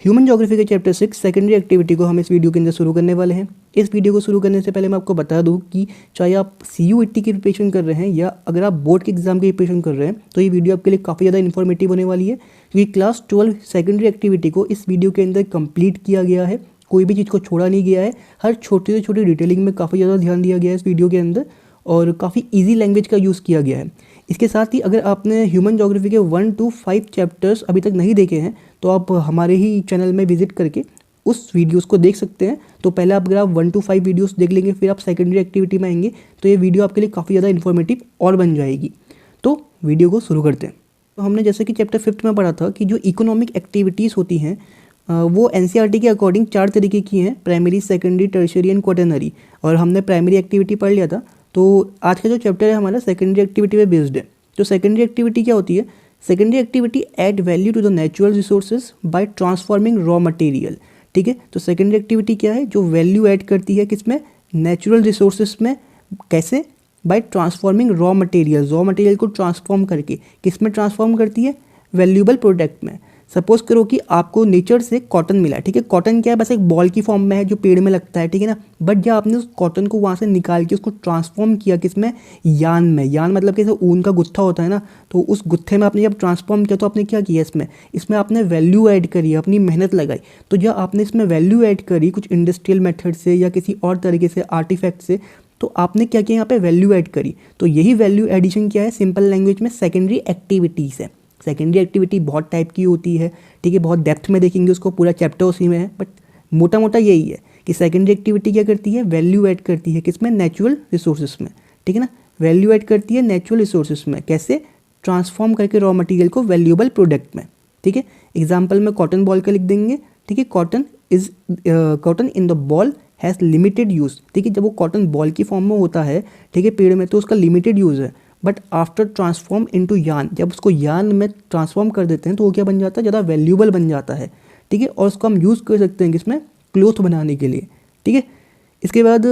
Human geography के chapter 6 secondary activity को हम इस वीडियो के अंदर शुरू करने वाले हैं। इस वीडियो को शुरू करने से पहले मैं आपको बता दूं कि चाहे आप CUET की प्रिपरेशन कर रहे हैं या अगर आप बोर्ड के एग्जाम की प्रिपरेशन कर रहे हैं तो ये वीडियो आपके लिए काफ़ी ज़्यादा इन्फॉर्मेटिव होने वाली है, क्योंकि क्लास 12 सेकेंडरी एक्टिविटी को इस वीडियो के अंदर कंप्लीट किया गया है। कोई भी चीज़ को छोड़ा नहीं गया है, हर छोटी से छोटी डिटेलिंग में काफ़ी ज़्यादा ध्यान दिया गया है इस वीडियो के अंदर और काफ़ी ईजी लैंग्वेज का यूज़ किया गया है। इसके साथ ही अगर आपने ह्यूमन ज्योग्राफी के 1 to 5 चैप्टर्स अभी तक नहीं देखे हैं तो आप हमारे ही चैनल में विजिट करके उस वीडियोस को देख सकते हैं। तो पहले आप अगर आप 1 to 5 वीडियोस देख लेंगे फिर आप सेकेंडरी एक्टिविटी में आएंगे तो ये वीडियो आपके लिए काफ़ी ज़्यादा इन्फॉर्मेटिव और बन जाएगी। तो वीडियो को शुरू करते हैं। तो हमने जैसे कि चैप्टर 5 में पढ़ा था कि जो इकोनॉमिक एक्टिविटीज़ होती हैं वो NCERT के अकॉर्डिंग 4 तरीके की हैं, primary, secondary, tertiary and quaternary. और हमने प्राइमरी एक्टिविटी पढ़ लिया था। तो आज का जो चैप्टर है हमारा सेकेंडरी एक्टिविटी पे बेस्ड है। तो सेकेंडरी एक्टिविटी क्या होती है? Secondary activity add value to the natural resources by transforming raw material. ठीक है, तो सेकेंडरी एक्टिविटी क्या है? जो वैल्यू ऐड करती है किसमें? नेचुरल रिसोर्सेज में। कैसे? Bye transforming raw material. Raw material को ट्रांसफॉर्म करके किसमें ट्रांसफॉर्म करती है? वैल्यूएबल प्रोडक्ट में। सपोज करो कि आपको नेचर से कॉटन मिला है। ठीक है, कॉटन क्या है? बस एक बॉल की फॉर्म में है जो पेड़ में लगता है। ठीक है ना, बट जब आपने उस कॉटन को वहाँ से निकाल के उसको ट्रांसफॉर्म किया किसमें? यान में। यान मतलब कैसे ऊन का गुत्था होता है ना, तो उस गुत्थे में आपने जब ट्रांसफॉर्म किया तो आपने क्या किया? इसमें आपने वैल्यू ऐड करी, अपनी मेहनत लगाई। तो जब आपने इसमें वैल्यू ऐड करी कुछ इंडस्ट्रियल मेथड से या किसी और तरीके से आर्टिफैक्ट से, तो आपने क्या किया? यहाँ पे वैल्यू ऐड करी। तो यही वैल्यू एडिशन क्या है? सिंपल लैंग्वेज में सेकेंडरी एक्टिविटीज़ है। सेकेंडरी एक्टिविटी बहुत टाइप की होती है। ठीक है, बहुत डेप्थ में देखेंगे उसको, पूरा चैप्टर उसी में है, बट मोटा मोटा यही है कि सेकेंडरी एक्टिविटी क्या करती है? वैल्यू ऐड करती है किसमें? नेचुरल रिसोर्सेज में। ठीक है ना, वैल्यू ऐड करती है नेचुरल रिसोर्सेज में। कैसे? ट्रांसफॉर्म करके रॉ मटेरियल को वैल्यूएबल प्रोडक्ट में। ठीक है, एग्जाम्पल में कॉटन बॉल का लिख देंगे। ठीक है, cotton in the ball has limited use. ठीक है, जब वो कॉटन बॉल की फॉर्म में होता है, ठीक है, पेड़ में, तो उसका लिमिटेड यूज़ है। बट आफ्टर ट्रांसफॉर्म इनटू यान, जब उसको यान में ट्रांसफॉर्म कर देते हैं तो वो क्या बन जाता है? ज़्यादा वैल्यूएबल बन जाता है। ठीक है, और उसको हम यूज़ कर सकते हैं किसमें? क्लोथ बनाने के लिए। ठीक है, इसके बाद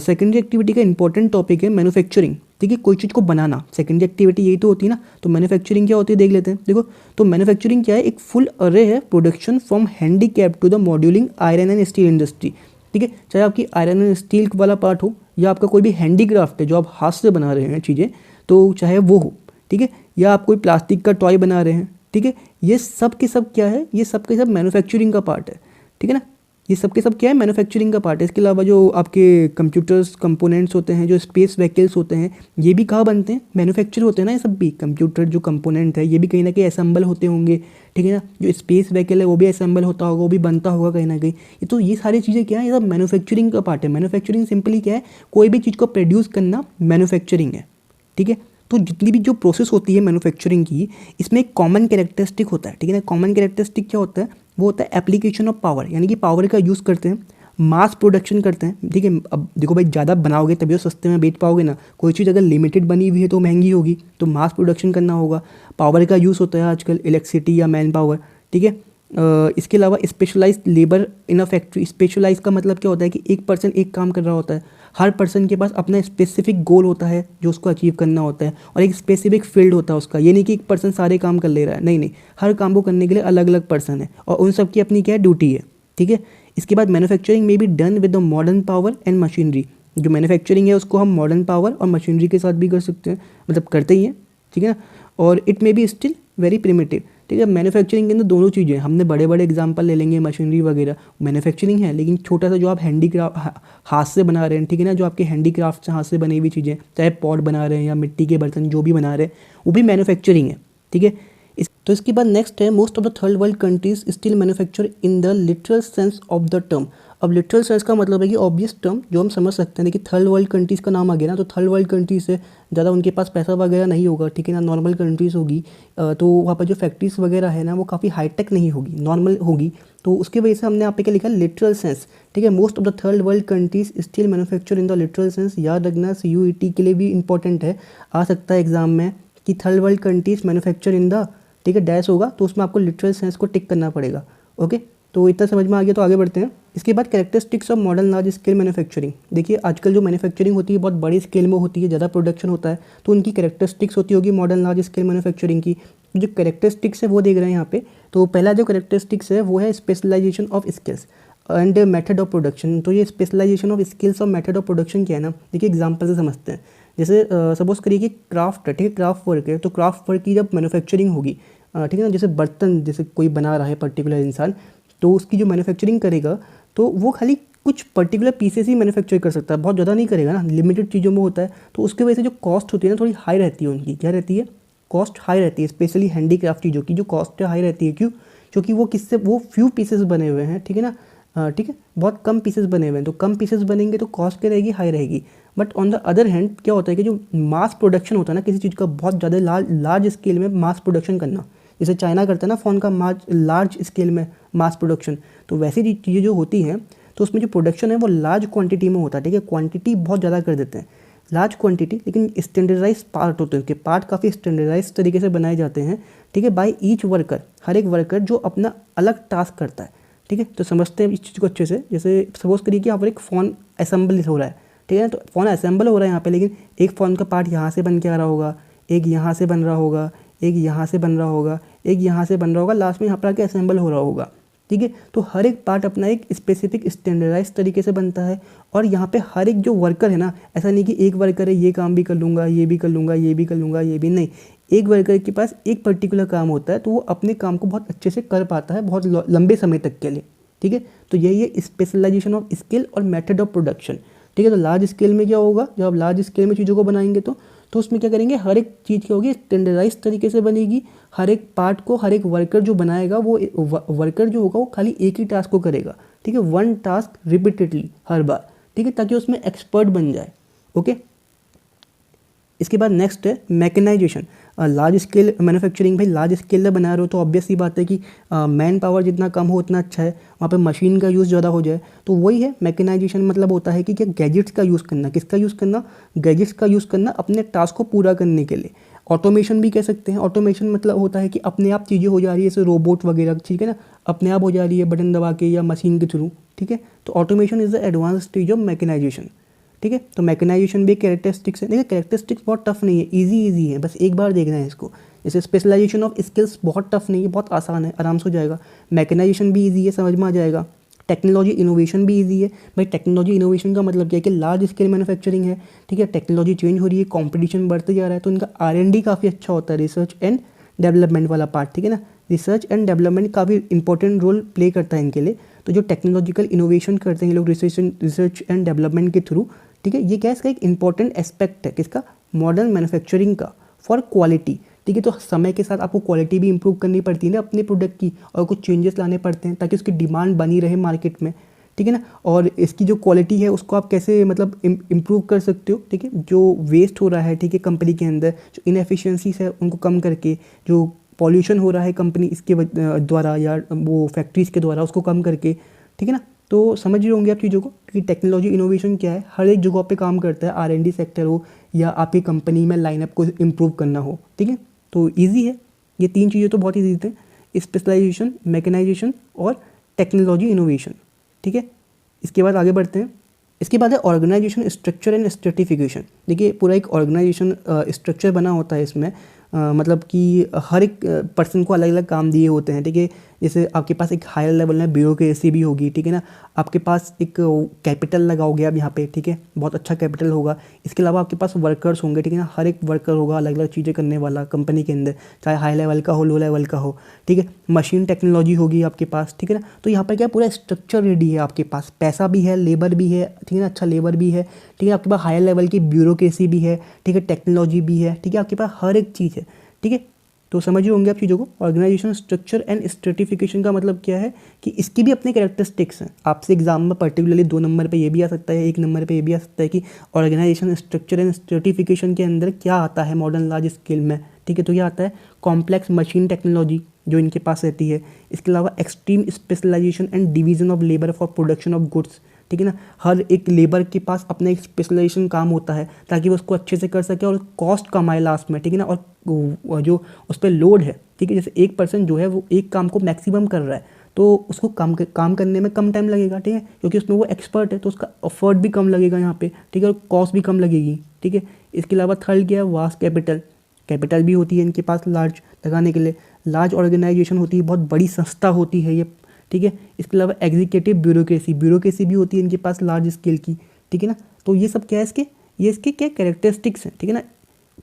सेकेंडरी एक्टिविटी का इंपॉर्टेंट टॉपिक है मैन्युफैक्चरिंग। ठीक है, कोई चीज़ को बनाना, सेकेंडरी एक्टिविटी यही तो होती है ना। तो मैन्युफैक्चरिंग क्या होती है देख लेते हैं। देखो, तो मैन्युफैक्चरिंग क्या है? एक फुल अरे है production from handicap to the modelling iron and steel industry. ठीक है, चाहे आपकी आयरन एंड स्टील वाला पार्ट हो या आपका कोई भी हैंडीक्राफ्ट है जो आप हाथ से बना रहे हैं चीज़ें, तो चाहे वो हो। ठीक है, या आप कोई प्लास्टिक का टॉय बना रहे हैं। ठीक है, ये सब के सब क्या है? ये सब के सब मैन्युफैक्चरिंग का पार्ट है। ठीक है ना, ये सब के सब क्या है? मैन्युफैक्चरिंग का पार्ट है। इसके अलावा जो आपके कंप्यूटर्स कंपोनेंट्स होते हैं, जो स्पेस व्हीकल्स होते हैं, ये भी कहाँ बनते हैं? मैन्युफैक्चर होते हैं ना। ये सब भी कंप्यूटर जो कंपोनेंट है ये भी कहीं ना कहीं असेंबल होते होंगे। ठीक है ना, जो स्पेस व्हीकल है वो भी असेंबल होता होगा, वो भी बनता होगा कहीं ना कहीं। ये तो ये सारी चीज़ें क्या है? ये सब मैन्युफैक्चरिंग का पार्ट है। मैन्युफैक्चरिंग सिंपली क्या है? कोई भी चीज़ को प्रोड्यूस करना मैन्युफैक्चरिंग है। ठीक है, तो जितनी भी जो प्रोसेस होती है मैन्युफैक्चरिंग की, इसमें एक कॉमन कैरेक्टरिस्टिक होता है। ठीक है ना, कॉमन कैरेक्टरिस्टिक क्या होता है? वो होता है एप्लीकेशन ऑफ पावर, यानी कि पावर का यूज़ करते हैं, मास प्रोडक्शन करते हैं। ठीक है, अब देखो भाई, ज़्यादा बनाओगे तभी तो सस्ते में बेच पाओगे ना। कोई चीज़ अगर लिमिटेड बनी हुई है तो महंगी होगी, तो मास प्रोडक्शन करना होगा। पावर का यूज़ होता है आजकल, इलेक्ट्रिसिटी या मैन पावर। ठीक है, इसके अलावा specialised labour in a factory. Specialise का मतलब क्या होता है कि एक पर्सन एक काम कर रहा होता है। हर पर्सन के पास अपना स्पेसिफिक गोल होता है जो उसको अचीव करना होता है, और एक स्पेसिफिक फील्ड होता है उसका। ये नहीं कि एक पर्सन सारे काम कर ले रहा है, नहीं नहीं, हर काम को करने के लिए अलग अलग पर्सन है और उन सब की अपनी क्या है? ड्यूटी है। ठीक है, इसके बाद मैन्युफैक्चरिंग में भी done with the modern power and machinery. जो मैन्युफैक्चरिंग है उसको हम मॉडर्न पावर और मशीनरी के साथ भी कर सकते हैं, मतलब करते ही हैं। ठीक है ना, और it may be still very primitive. ठीक है, मैन्युफैक्चरिंग के अंदर दोनों चीज़ें, हमने बड़े बड़े एग्जांपल ले लेंगे, मशीनरी वगैरह मैन्युफैक्चरिंग है, लेकिन छोटा सा जो आप हैंडीक्राफ्ट हाथ से बना रहे हैं, ठीक है ना, जो आपके हैंडीक्राफ्ट से हाथ से बनी हुई चीज़ें, चाहे पॉट बना रहे हैं या मिट्टी के बर्तन जो भी बना रहे हैं, वो भी मैन्युफैक्चरिंग है। ठीक है, तो इसके बाद नेक्स्ट है, most of the third world countries still manufacture in the literal sense of the term. अब लिटरल सेंस का मतलब है कि ऑब्वियस टर्म जो हम समझ सकते हैं। देखिए, थर्ड वर्ल्ड कंट्रीज़ का नाम आ गया ना, तो थर्ड वर्ल्ड कंट्रीज से ज़्यादा उनके पास पैसा वगैरह नहीं होगा। ठीक है ना, नॉर्मल कंट्रीज़ होगी, तो वहाँ पर जो फैक्ट्रीज वगैरह है ना वो काफ़ी हाईटेक नहीं होगी, नॉर्मल होगी। तो उसकी वजह से हमने यहाँ पे क्या लिखा? Literal sense. ठीक है, most of the third world countries still manufacture in the literal sense. याद रखना, CUET के लिए भी इंपॉर्टेंट है, आ सकता है एग्जाम में कि third world countries manufacture in the, ठीक है, डैश होगा तो उसमें आपको लिटरल सेंस को टिक करना पड़ेगा। ओके, तो इतना समझ में आ गया, तो आगे बढ़ते हैं। इसके बाद characteristics of modern large scale manufacturing. देखिए, आजकल जो मैन्युफैक्चरिंग होती है बहुत बड़ी स्केल में होती है, ज़्यादा प्रोडक्शन होता है, तो उनकी कैरेक्टरिस्टिक्स होती होगी मॉडर्न लार्ज स्केल मैन्युफैक्चरिंग की। जो कैरेक्टरिस्टिक्स है वो देख रहे हैं यहाँ पे। तो पहला जो कैरेक्टरिस्टिक्स है वो है specialisation of skills and method of production. तो ये स्पेशलाइजेशन ऑफ स्किल्स और मेथड ऑफ प्रोडक्शन क्या है ना, देखिए एग्जांपल से समझते हैं। जैसे सपोज करिए कि क्राफ्ट है, ठीक है, क्राफ्ट वर्क है, तो क्राफ्ट वर्क की जब मैन्युफैक्चरिंग होगी, ठीक है ना, जैसे बर्तन जैसे कोई बना रहा है पर्टिकुलर इंसान, तो उसकी जो मैन्युफैक्चरिंग करेगा तो वो खाली कुछ पर्टिकुलर पीसेस ही मैन्युफैक्चर कर सकता है, बहुत ज़्यादा नहीं करेगा ना, लिमिटेड चीज़ों में होता है। तो उसके वजह से जो कॉस्ट होती है ना थोड़ी हाई रहती है उनकी, क्या रहती है, कॉस्ट हाई रहती है, स्पेशली हैंडीक्राफ्ट चीज़ों की जो कॉस्ट हाई रहती है। क्यों? क्योंकि वो किससे, वो फ्यू पीसेस बने हुए हैं, ठीक है ना, ठीक है, बहुत कम पीसेस बने हुए हैं, तो कम पीसेस बनेंगे तो कॉस्ट क्या रहेगी, हाई रहेगी। But on the other hand क्या होता है कि जो मास प्रोडक्शन होता है ना किसी चीज़ का, बहुत ज़्यादा लार्ज स्केल में मास प्रोडक्शन करना, जैसे चाइना करता है ना फ़ोन का लार्ज स्केल में मास प्रोडक्शन, तो वैसी चीज़ें जो होती हैं तो उसमें जो प्रोडक्शन है वो लार्ज क्वांटिटी में होता है, ठीक है, क्वांटिटी बहुत ज़्यादा कर देते हैं, लार्ज क्वांटिटी, लेकिन स्टैंडर्डाइज पार्ट होते हैं उसके, पार्ट काफ़ी स्टैंडर्डाइज तरीके से बनाए जाते हैं, ठीक है, बाय ईच वर्कर, हर एक वर्कर जो अपना अलग टास्क करता है, ठीक है। तो समझते हैं इस चीज़ को अच्छे से। जैसे सपोज करिए कि यहाँ पर एक फ़ोन असेंबल हो रहा है, ठीक है ना, तो फ़ोन असेंबल हो रहा है यहाँ पे, लेकिन एक फ़ोन का पार्ट यहाँ से बन के आ रहा होगा, एक यहाँ से बन रहा होगा, एक यहाँ से बन रहा होगा, एक यहाँ से बन रहा होगा, लास्ट में यहाँ पर आके असेंबल हो रहा होगा, ठीक है। तो हर एक पार्ट अपना एक स्पेसिफिक स्टैंडर्डाइज तरीके से बनता है। और यहाँ पे हर एक जो वर्कर है ना, ऐसा नहीं कि एक वर्कर है ये काम भी कर लूँगा, ये भी कर लूँगा, ये भी कर लूँगा, ये भी नहीं, एक वर्कर के पास एक पर्टिकुलर काम होता है, तो वो अपने काम को बहुत अच्छे से कर पाता है बहुत लंबे समय तक के लिए, ठीक है। तो यही है स्पेशलाइजेशन ऑफ स्किल और मेथड ऑफ प्रोडक्शन, ठीक है। तो लार्ज स्केल में क्या होगा, जब आप लार्ज स्केल में चीज़ों को बनाएंगे तो उसमें क्या करेंगे, हर एक चीज़ क्या होगी, स्टैंडर्डाइज तरीके से बनेगी, हर एक पार्ट को हर एक वर्कर जो बनाएगा वो वर्कर जो होगा वो खाली एक ही टास्क को करेगा, ठीक है, वन टास्क रिपीटेडली हर बार, ठीक है, ताकि उसमें एक्सपर्ट बन जाए। ओके, इसके बाद नेक्स्ट है मैकेनाइजेशन। लार्ज स्केल मैन्युफैक्चरिंग, भाई लार्ज स्केल में बना रहे हो तो ऑब्वियस सी बात है कि मैन पावर जितना कम हो उतना अच्छा है, वहाँ पे मशीन का यूज़ ज़्यादा हो जाए, तो वही है मैकेनाइजेशन। मतलब होता है कि क्या, गैजेट्स का यूज़ करना, किसका यूज़ करना, गैजेट्स का यूज़ करना अपने टास्क को पूरा करने के लिए। ऑटोमेशन भी कह सकते हैं। ऑटोमेशन मतलब होता है कि अपने आप चीज़ें हो जा रही है, जैसे रोबोट वगैरह, ठीक है ना, अपने आप हो जा रही है बटन दबा के या मशीन के थ्रू, ठीक है। तो automation is the advance stage of mechanisation, ठीक है। तो मैकेनाइजेशन भी कैरेक्टरिस्टिक्स है, देखिए कैरेक्टरिस्टिक्स बहुत टफ नहीं है, इजी है, बस एक बार देखना है इसको। जैसे स्पेशलाइजेशन ऑफ स्किल्स बहुत टफ नहीं है, बहुत आसान है, आराम से हो जाएगा। मैकेनाइजेशन भी इजी है, समझ में आ जाएगा। टेक्नोलॉजी इनोवेशन भी इजी है। भाई टेक्नोलॉजी इनोवेशन का मतलब क्या है कि लार्ज स्केल मैन्युफैक्चरिंग है, ठीक है, टेक्नोलॉजी चेंज हो रही है, कॉम्पिटिशन बढ़ते जा रहा है, तो इनका R&D काफ़ी अच्छा होता है, रिसर्च एंड डेवलपमेंट वाला पार्ट, ठीक है ना, रिसर्च एंड डेवलपमेंट काफ़ी इंपॉर्टेंट रोल प्ले करता है इनके लिए। तो जो टेक्नोलॉजिकल इनोवेशन करते हैं ये लोग रिसर्च एंड डेवलपमेंट के थ्रू, ठीक है, ये क्या इसका एक इंपॉर्टेंट एस्पेक्ट है, किसका, मॉडर्न मैन्युफैक्चरिंग का, फॉर क्वालिटी, ठीक है। तो समय के साथ आपको क्वालिटी भी इंप्रूव करनी पड़ती है ना अपने प्रोडक्ट की, और कुछ चेंजेस लाने पड़ते हैं ताकि उसकी डिमांड बनी रहे मार्केट में, ठीक है ना। और इसकी जो क्वालिटी है उसको आप कैसे मतलब इम्प्रूव कर सकते हो, ठीक है, जो वेस्ट हो रहा है, ठीक है, कंपनी के अंदर जो इनएफिशिएंसीज है उनको कम करके, जो पॉल्यूशन हो रहा है कंपनी इसके द्वारा या वो फैक्ट्रीज़ के द्वारा उसको कम करके, ठीक है ना। तो समझ रहे होंगे आप चीज़ों को कि टेक्नोलॉजी इनोवेशन क्या है, हर एक जगह पे काम करता है, R&D सेक्टर हो या आपकी कंपनी में लाइनअप को इम्प्रूव करना हो, ठीक है। तो ईजी है, ये तीन चीज़ें तो बहुत ईजी थे, स्पेशलाइजेशन, मैकेनाइजेशन और टेक्नोलॉजी इनोवेशन, ठीक है। इसके बाद आगे बढ़ते हैं। इसके बाद है ऑर्गेनाइजेशन स्ट्रक्चर एंड स्ट्रेटिफिकेशन। देखिए पूरा एक ऑर्गेनाइजेशन स्ट्रक्चर बना होता है इसमें, मतलब कि हर एक पर्सन को अलग अलग काम दिए होते हैं, ठीक है। जैसे आपके पास एक हायर लेवल में ब्यूरोक्रेसी भी होगी, ठीक है ना, आपके पास एक कैपिटल लगाओगे आप यहाँ पे, ठीक है, बहुत अच्छा कैपिटल होगा। इसके अलावा आपके पास वर्कर्स होंगे, ठीक है ना, हर एक वर्कर होगा अलग अलग चीज़ें करने वाला कंपनी के अंदर, चाहे हाई लेवल का हो, लो लेवल का हो, ठीक है। मशीन टेक्नोलॉजी होगी आपके पास, ठीक है ना। तो यहाँ पर क्या पूरा स्ट्रक्चर रेडी है आपके पास, पैसा भी है, लेबर भी है, ठीक है ना, अच्छा लेबर भी है, ठीक है, आपके पास हायर लेवल की ब्यूरोक्रेसी भी है, ठीक है, टेक्नोलॉजी भी है, ठीक है, आपके पास हर एक चीज़ है, ठीक है। तो समझ रहे होंगे आप चीज़ों को। ऑर्गेनाइजेशन स्ट्रक्चर एंड स्ट्रेटिफिकेशन का मतलब क्या है कि इसकी भी अपने कैरेक्टरिस्टिक्स हैं। आपसे एग्जाम में पर्टिकुलरली 2 नंबर पे ये भी आ सकता है, 1 नंबर पे ये भी आ सकता है कि ऑर्गेनाइजेशन स्ट्रक्चर एंड स्ट्रेटिफिकेशन के अंदर क्या आता है मॉडर्न लार्ज स्केल में, ठीक है। तो ये आता है कॉम्प्लेक्स मशीन टेक्नोलॉजी जो इनके पास रहती है। इसके अलावा extreme specialisation and division of labour for production of goods, ठीक है ना, हर एक लेबर के पास अपना एक स्पेशलाइजेशन काम होता है ताकि वो उसको अच्छे से कर सके और कॉस्ट कमाए लास्ट में, ठीक है ना। और जो उस पर लोड है, ठीक है, जैसे एक पर्सन जो है वो एक काम को मैक्सिमम कर रहा है तो उसको काम करने में कम टाइम लगेगा, ठीक है, क्योंकि उसमें वो एक्सपर्ट है, तो उसका एफर्ट भी कम लगेगा यहाँ पे, ठीक है, और कॉस्ट भी कम लगेगी, ठीक है। इसके अलावा थर्ड क्या है, वास्ट कैपिटल, कैपिटल भी होती है इनके पास लार्ज लगाने के लिए, लार्ज ऑर्गेनाइजेशन होती है, बहुत बड़ी संस्था होती है ये, ठीक है। इसके अलावा एग्जीक्यूटिव ब्यूरोक्रेसी भी होती है इनके पास लार्ज स्केल की, ठीक है ना। तो ये सब क्या है इसके क्या कैरेक्टरिस्टिक्स हैं, ठीक है ना।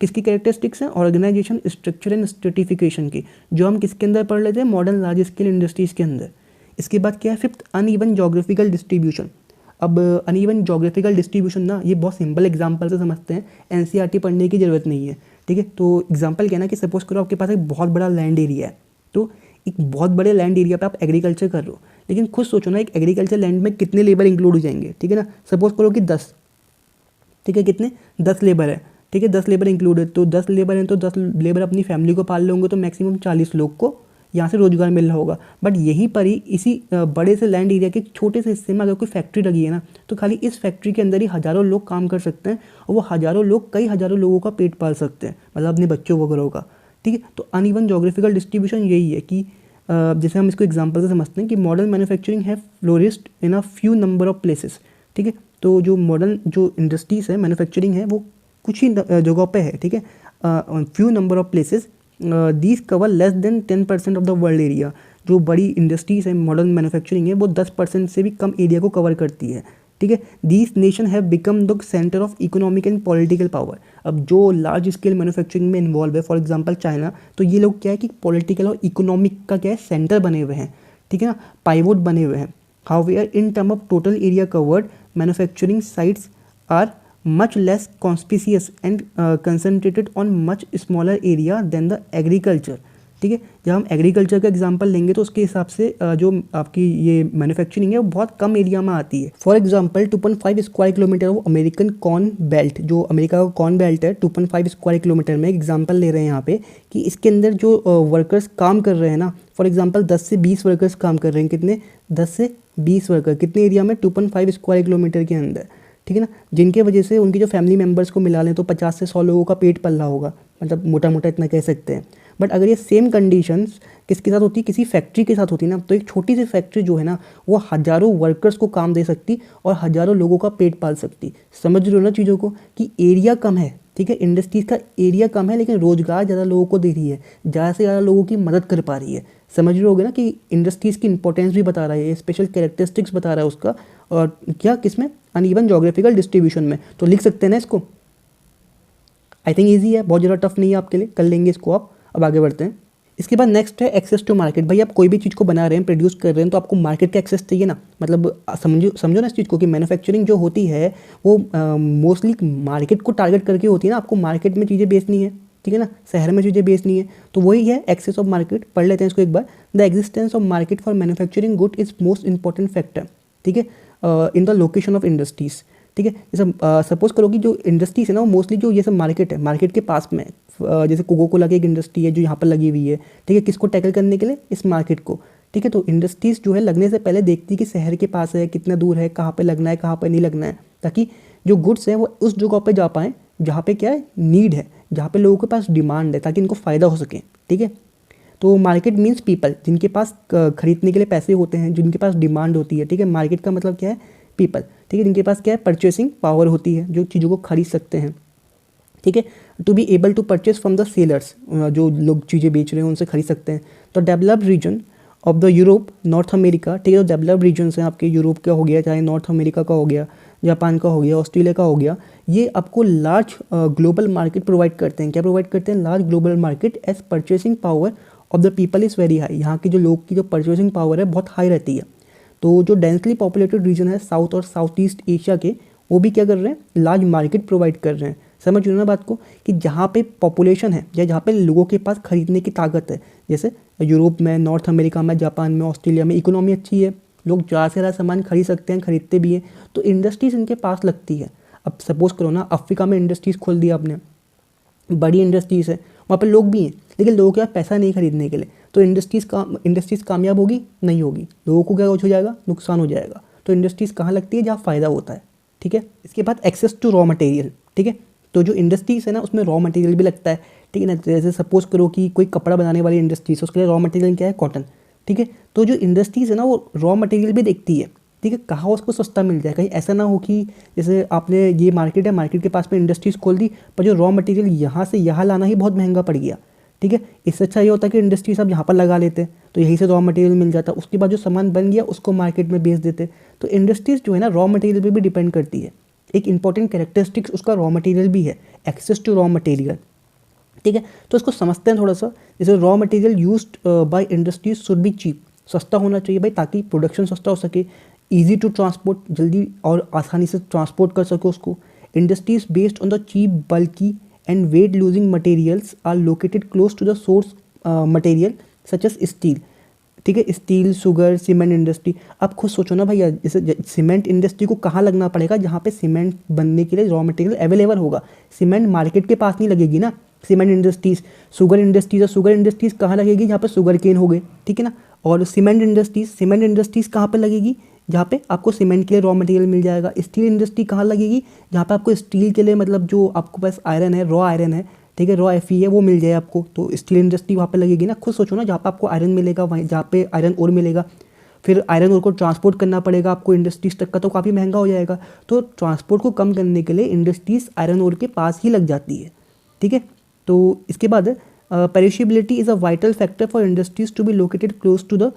किसकी कैरेक्टरिस्टिक्स हैं? ऑर्गेनाइजेशन, स्ट्रक्चर एंड स्ट्रेटिफिकेशन की, जो हम किसके अंदर पढ़ लेते हैं? मॉडर्न लार्ज स्केल इंडस्ट्रीज़ के अंदर। इसके बाद क्या है? Fifth, uneven geographical distribution. अब अनइवन जोग्राफिकल डिस्ट्रीब्यूशन ना, ये बहुत सिंपल एग्जांपल से समझते हैं, एनसीईआरटी पढ़ने की ज़रूरत नहीं है, ठीक है। तो एग्जांपल क्या है ना कि सपोज करो आपके पास एक बहुत बड़ा लैंड एरिया है, तो एक बहुत बड़े लैंड एरिया पे आप एग्रीकल्चर कर रहे हो, लेकिन खुद सोचो ना एक एग्रीकल्चर लैंड में कितने लेबर इंक्लूड हो जाएंगे, ठीक है ना। सपोज करो कि 10, ठीक है, कितने? 10 लेबर है, ठीक है, 10 लेबर इंक्लूड है, तो 10 लेबर हैं तो 10 लेबर अपनी फैमिली को पाल लेंगे, तो मैक्सिमम 40 लोग को यहाँ से रोजगार मिल रहा होगा। बट यहीं पर ही इसी बड़े से लैंड एरिया के छोटे से हिस्से में अगर कोई फैक्ट्री लगी है ना, तो खाली इस फैक्ट्री के अंदर ही हज़ारों लोग काम कर सकते हैं, और वो हज़ारों लोग कई हज़ारों लोगों का पेट पाल सकते हैं, मतलब अपने बच्चों वगैरह का, ठीक है। तो अनइवन जोग्राफिकल डिस्ट्रीब्यूशन यही है कि जैसे हम इसको एग्जाम्पल से समझते हैं कि मॉडर्न मैन्युफैक्चरिंग है flourished in a few number of places, ठीक है। तो जो मॉडर्न जो इंडस्ट्रीज़ है, मैन्युफैक्चरिंग है, वो कुछ ही जगहों पे है, ठीक है, few number of places, these cover less than 10% of the world area. जो बड़ी इंडस्ट्रीज़ है, मॉडर्न मैन्युफैक्चरिंग है, वो 10% से भी कम एरिया को कवर करती है, ठीक है। These nation have become the centre of economic and political power. अब जो लार्ज स्केल मैन्युफैक्चरिंग में इन्वॉल्व है, फॉर एग्जांपल चाइना, तो ये लोग क्या है कि पॉलिटिकल और इकोनॉमिक का क्या है, सेंटर बने हुए हैं, ठीक है ना, पाइवोट बने हुए हैं। However in term of total area covered, manufacturing sites are much less conspicuous and concentrated on much smaller area than the agriculture, ठीक है। जब हम एग्रीकल्चर का एग्जांपल लेंगे तो उसके हिसाब से जो आपकी ये मैन्युफैक्चरिंग है वो बहुत कम एरिया में आती है। फॉर एग्जांपल 2.5 स्क्वायर किलोमीटर वो अमेरिकन कॉर्न बेल्ट, जो अमेरिका का कॉर्न बेल्ट है, 2.5 स्क्वायर किलोमीटर में एग्जांपल ले रहे हैं यहाँ पे कि इसके अंदर जो वर्कर्स काम कर रहे हैं ना, फॉर एग्जाम्पल 10 से 20 वर्कर्स काम कर रहे हैं, कितने? 10 से 20 वर्कर, कितने एरिया में? 2.5 स्क्वायर किलोमीटर के अंदर, ठीक है ना। जिनके वजह से उनकी जो फैमिली मेम्बर्स को मिला लें तो 50 से 100 लोगों का पेट पल रहा होगा, मतलब मोटा मोटा इतना कह सकते हैं। बट अगर ये सेम कंडीशंस किसके साथ होती, किसी फैक्ट्री के साथ होती ना, तो एक छोटी सी फैक्ट्री जो है ना, वो हज़ारों वर्कर्स को काम दे सकती और हज़ारों लोगों का पेट पाल सकती। समझ रहे हो ना चीज़ों को कि एरिया कम है, ठीक है, इंडस्ट्रीज़ का एरिया कम है, लेकिन रोज़गार ज़्यादा लोगों को दे रही है, ज़्यादा से ज़्यादा लोगों की मदद कर पा रही है। समझ रहे होगे ना कि इंडस्ट्रीज़ की इंपॉर्टेंस भी बता रहा है, स्पेशल कैरेक्टरिस्टिक्स बता रहा है उसका, और क्या किसमें? अनइवन जोग्राफिकल डिस्ट्रीब्यूशन में। तो लिख सकते हैं ना इसको। आई थिंक ईजी है, बहुत ज़्यादा टफ नहीं है आपके लिए, कर लेंगे इसको आप। अब आगे बढ़ते हैं। इसके बाद नेक्स्ट है एक्सेस टू मार्केट। भाई आप कोई भी चीज़ को बना रहे हैं, प्रोड्यूस कर रहे हैं, तो आपको मार्केट का एक्सेस चाहिए ना। मतलब समझो ना इस चीज़ को कि मैन्युफैक्चरिंग जो होती है वो मोस्टली मार्केट को टारगेट करके होती है ना। आपको मार्केट में चीज़ें बेचनी है, ठीक है ना, शहर में चीज़ें बेचनी है, तो वही है एक्सेस ऑफ मार्केट। पढ़ लेते हैं इसको एक बार। The existence of market for manufacturing good is most important factor, ठीक है, in the location of industries, ठीक है। जैसे सपोज करो कि जो इंडस्ट्रीज है ना, वो मोस्टली जो ये सब मार्केट है, मार्केट के पास में, जैसे कोको कोला की एक इंडस्ट्री है जो यहाँ पर लगी हुई है, ठीक है, किसको टैकल करने के लिए? इस मार्केट को, ठीक है। तो इंडस्ट्रीज़ जो है लगने से पहले देखती है कि शहर के पास है, कितना दूर है, कहाँ पे लगना है, कहाँ पे नहीं लगना है, ताकि जो गुड्स हैं वो उस जगह पे जा पाएँ जहाँ पे क्या है, नीड है, जहाँ पे लोगों के पास डिमांड है, ताकि इनको फ़ायदा हो सके, ठीक है। तो मार्केट मीन्स पीपल, जिनके पास खरीदने के लिए पैसे होते हैं, जिनके पास डिमांड होती है, ठीक है। मार्केट का मतलब क्या है? पीपल, ठीक है, जिनके पास क्या है? परचेसिंग पावर होती है, जो चीज़ों को खरीद सकते हैं, ठीक है। To be able to purchase from the sellers, जो लोग चीज़ें बेच रहे हैं उनसे खरीद सकते हैं। तो developed region of the Europe, North America, ठीक है, तो डेवलप्ड रीजन्स हैं आपके, यूरोप का हो गया, चाहे नॉर्थ अमेरिका का हो गया, जापान का हो गया, ऑस्ट्रेलिया का हो गया, ये आपको लार्ज ग्लोबल मार्केट प्रोवाइड करते हैं। क्या प्रोवाइड करते हैं? Large global market as purchasing power of the people is very high. यहाँ की जो लोग की जो परचेसिंग पावर है बहुत हाई रहती है। तो जो डेंसली पॉपुलेटेड रीजन है साउथ और साउथ ईस्ट एशिया के, वो भी क्या कर रहे हैं? लार्ज मार्केट प्रोवाइड कर रहे हैं। समझ रहे हो ना बात को कि जहाँ पे पॉपुलेशन है या जहाँ पे लोगों के पास खरीदने की ताकत है, जैसे यूरोप में, नॉर्थ अमेरिका में, जापान में, ऑस्ट्रेलिया में इकोनॉमी अच्छी है, लोग ज़्यादा से ज़्यादा सामान खरीद सकते हैं, खरीदते भी हैं, तो इंडस्ट्रीज़ इनके पास लगती है। अब सपोज़ करो ना, अफ्रीका में इंडस्ट्रीज़ खोल दिया आपने, बड़ी इंडस्ट्रीज़ है, वहाँ पर लोग भी हैं, लेकिन लोगों के पास पैसा नहीं खरीदने के लिए, तो इंडस्ट्रीज़ कामयाब होगी? नहीं होगी। लोगों को क्या हो जाएगा? नुकसान हो जाएगा। तो इंडस्ट्रीज़ कहाँ लगती है? जहाँ फ़ायदा होता है, ठीक है। इसके बाद एक्सेस टू रॉ मटेरियल, ठीक है, तो जो इंडस्ट्रीज़ है ना उसमें रॉ मटेरियल भी लगता है, ठीक है ना। जैसे सपोज़ करो कि कोई कपड़ा बनाने वाली इंडस्ट्रीज है, उसके लिए रॉ मटेरियल क्या है? कॉटन, ठीक है। तो जो इंडस्ट्रीज़ है ना वो रॉ मटेरियल भी देखती है, ठीक है, कहाँ उसको सस्ता मिल जाए। कहीं ऐसा ना हो कि जैसे आपने ये मार्केट है, मार्केट के पास में इंडस्ट्रीज़ खोल दी, पर जो रॉ मटेरियल यहाँ से यहाँ लाना ही बहुत महंगा पड़ गया। ठीक है, इससे अच्छा ये होता है कि इंडस्ट्री सब यहाँ पर लगा लेते, तो यहीं से रॉ मटेरियल मिल जाता, उसके बाद जो सामान बन गया उसको मार्केट में बेच देते। तो इंडस्ट्रीज़ जो है ना रॉ मटेरियल पर भी डिपेंड करती है। एक इंपॉर्टेंट कैरेक्टरिस्टिक्स उसका रॉ मटेरियल भी है, एक्सेस टू रॉ मटेरियल। ठीक है, तो इसको समझते हैं थोड़ा सा। जैसे raw material used by industries should be cheap, सस्ता होना चाहिए भाई, ताकि प्रोडक्शन सस्ता हो सके। इजी टू ट्रांसपोर्ट, जल्दी और आसानी से ट्रांसपोर्ट कर सको उसको। Industries based on the cheap, bulky and weight losing materials are located close to the source material such as steel. ठीक है, स्टील, शुगर, सीमेंट इंडस्ट्री। आप खुद सोचो ना भैया, जैसे सीमेंट इंडस्ट्री को कहाँ लगना पड़ेगा, जहाँ पे सीमेंट बनने के लिए रॉ मटेरियल अवेलेबल होगा। सीमेंट मार्केट के पास नहीं लगेगी ना सीमेंट इंडस्ट्रीज़। शुगर इंडस्ट्रीज़, और शुगर इंडस्ट्रीज़ कहाँ लगेगी, जहाँ पे शुगर केन हो गए, ठीक है ना। और सीमेंट इंडस्ट्रीज़ कहाँ पे लगेगी, जहाँ पे आपको सीमेंट के लिए रॉ मटेरियल मिल जाएगा। स्टील इंडस्ट्री कहाँ लगेगी, जहाँ पे आपको स्टील के लिए मतलब जो आपको पास आयरन है, रॉ आयरन है, ठीक है, रॉ Fe है, वो मिल जाए आपको, तो स्टील इंडस्ट्री वहाँ पे लगेगी ना। खुद सोचो ना, जहाँ पे आपको आयरन मिलेगा, वहीं जहाँ पे आयरन ओर मिलेगा, फिर आयरन ओर को ट्रांसपोर्ट करना पड़ेगा आपको इंडस्ट्रीज तक का, तो काफ़ी महंगा हो जाएगा। तो ट्रांसपोर्ट को कम करने के लिए इंडस्ट्रीज आयरन ओर के पास ही लग जाती है। ठीक है, तो इसके बाद perishability is a vital factor for industries to be located close to the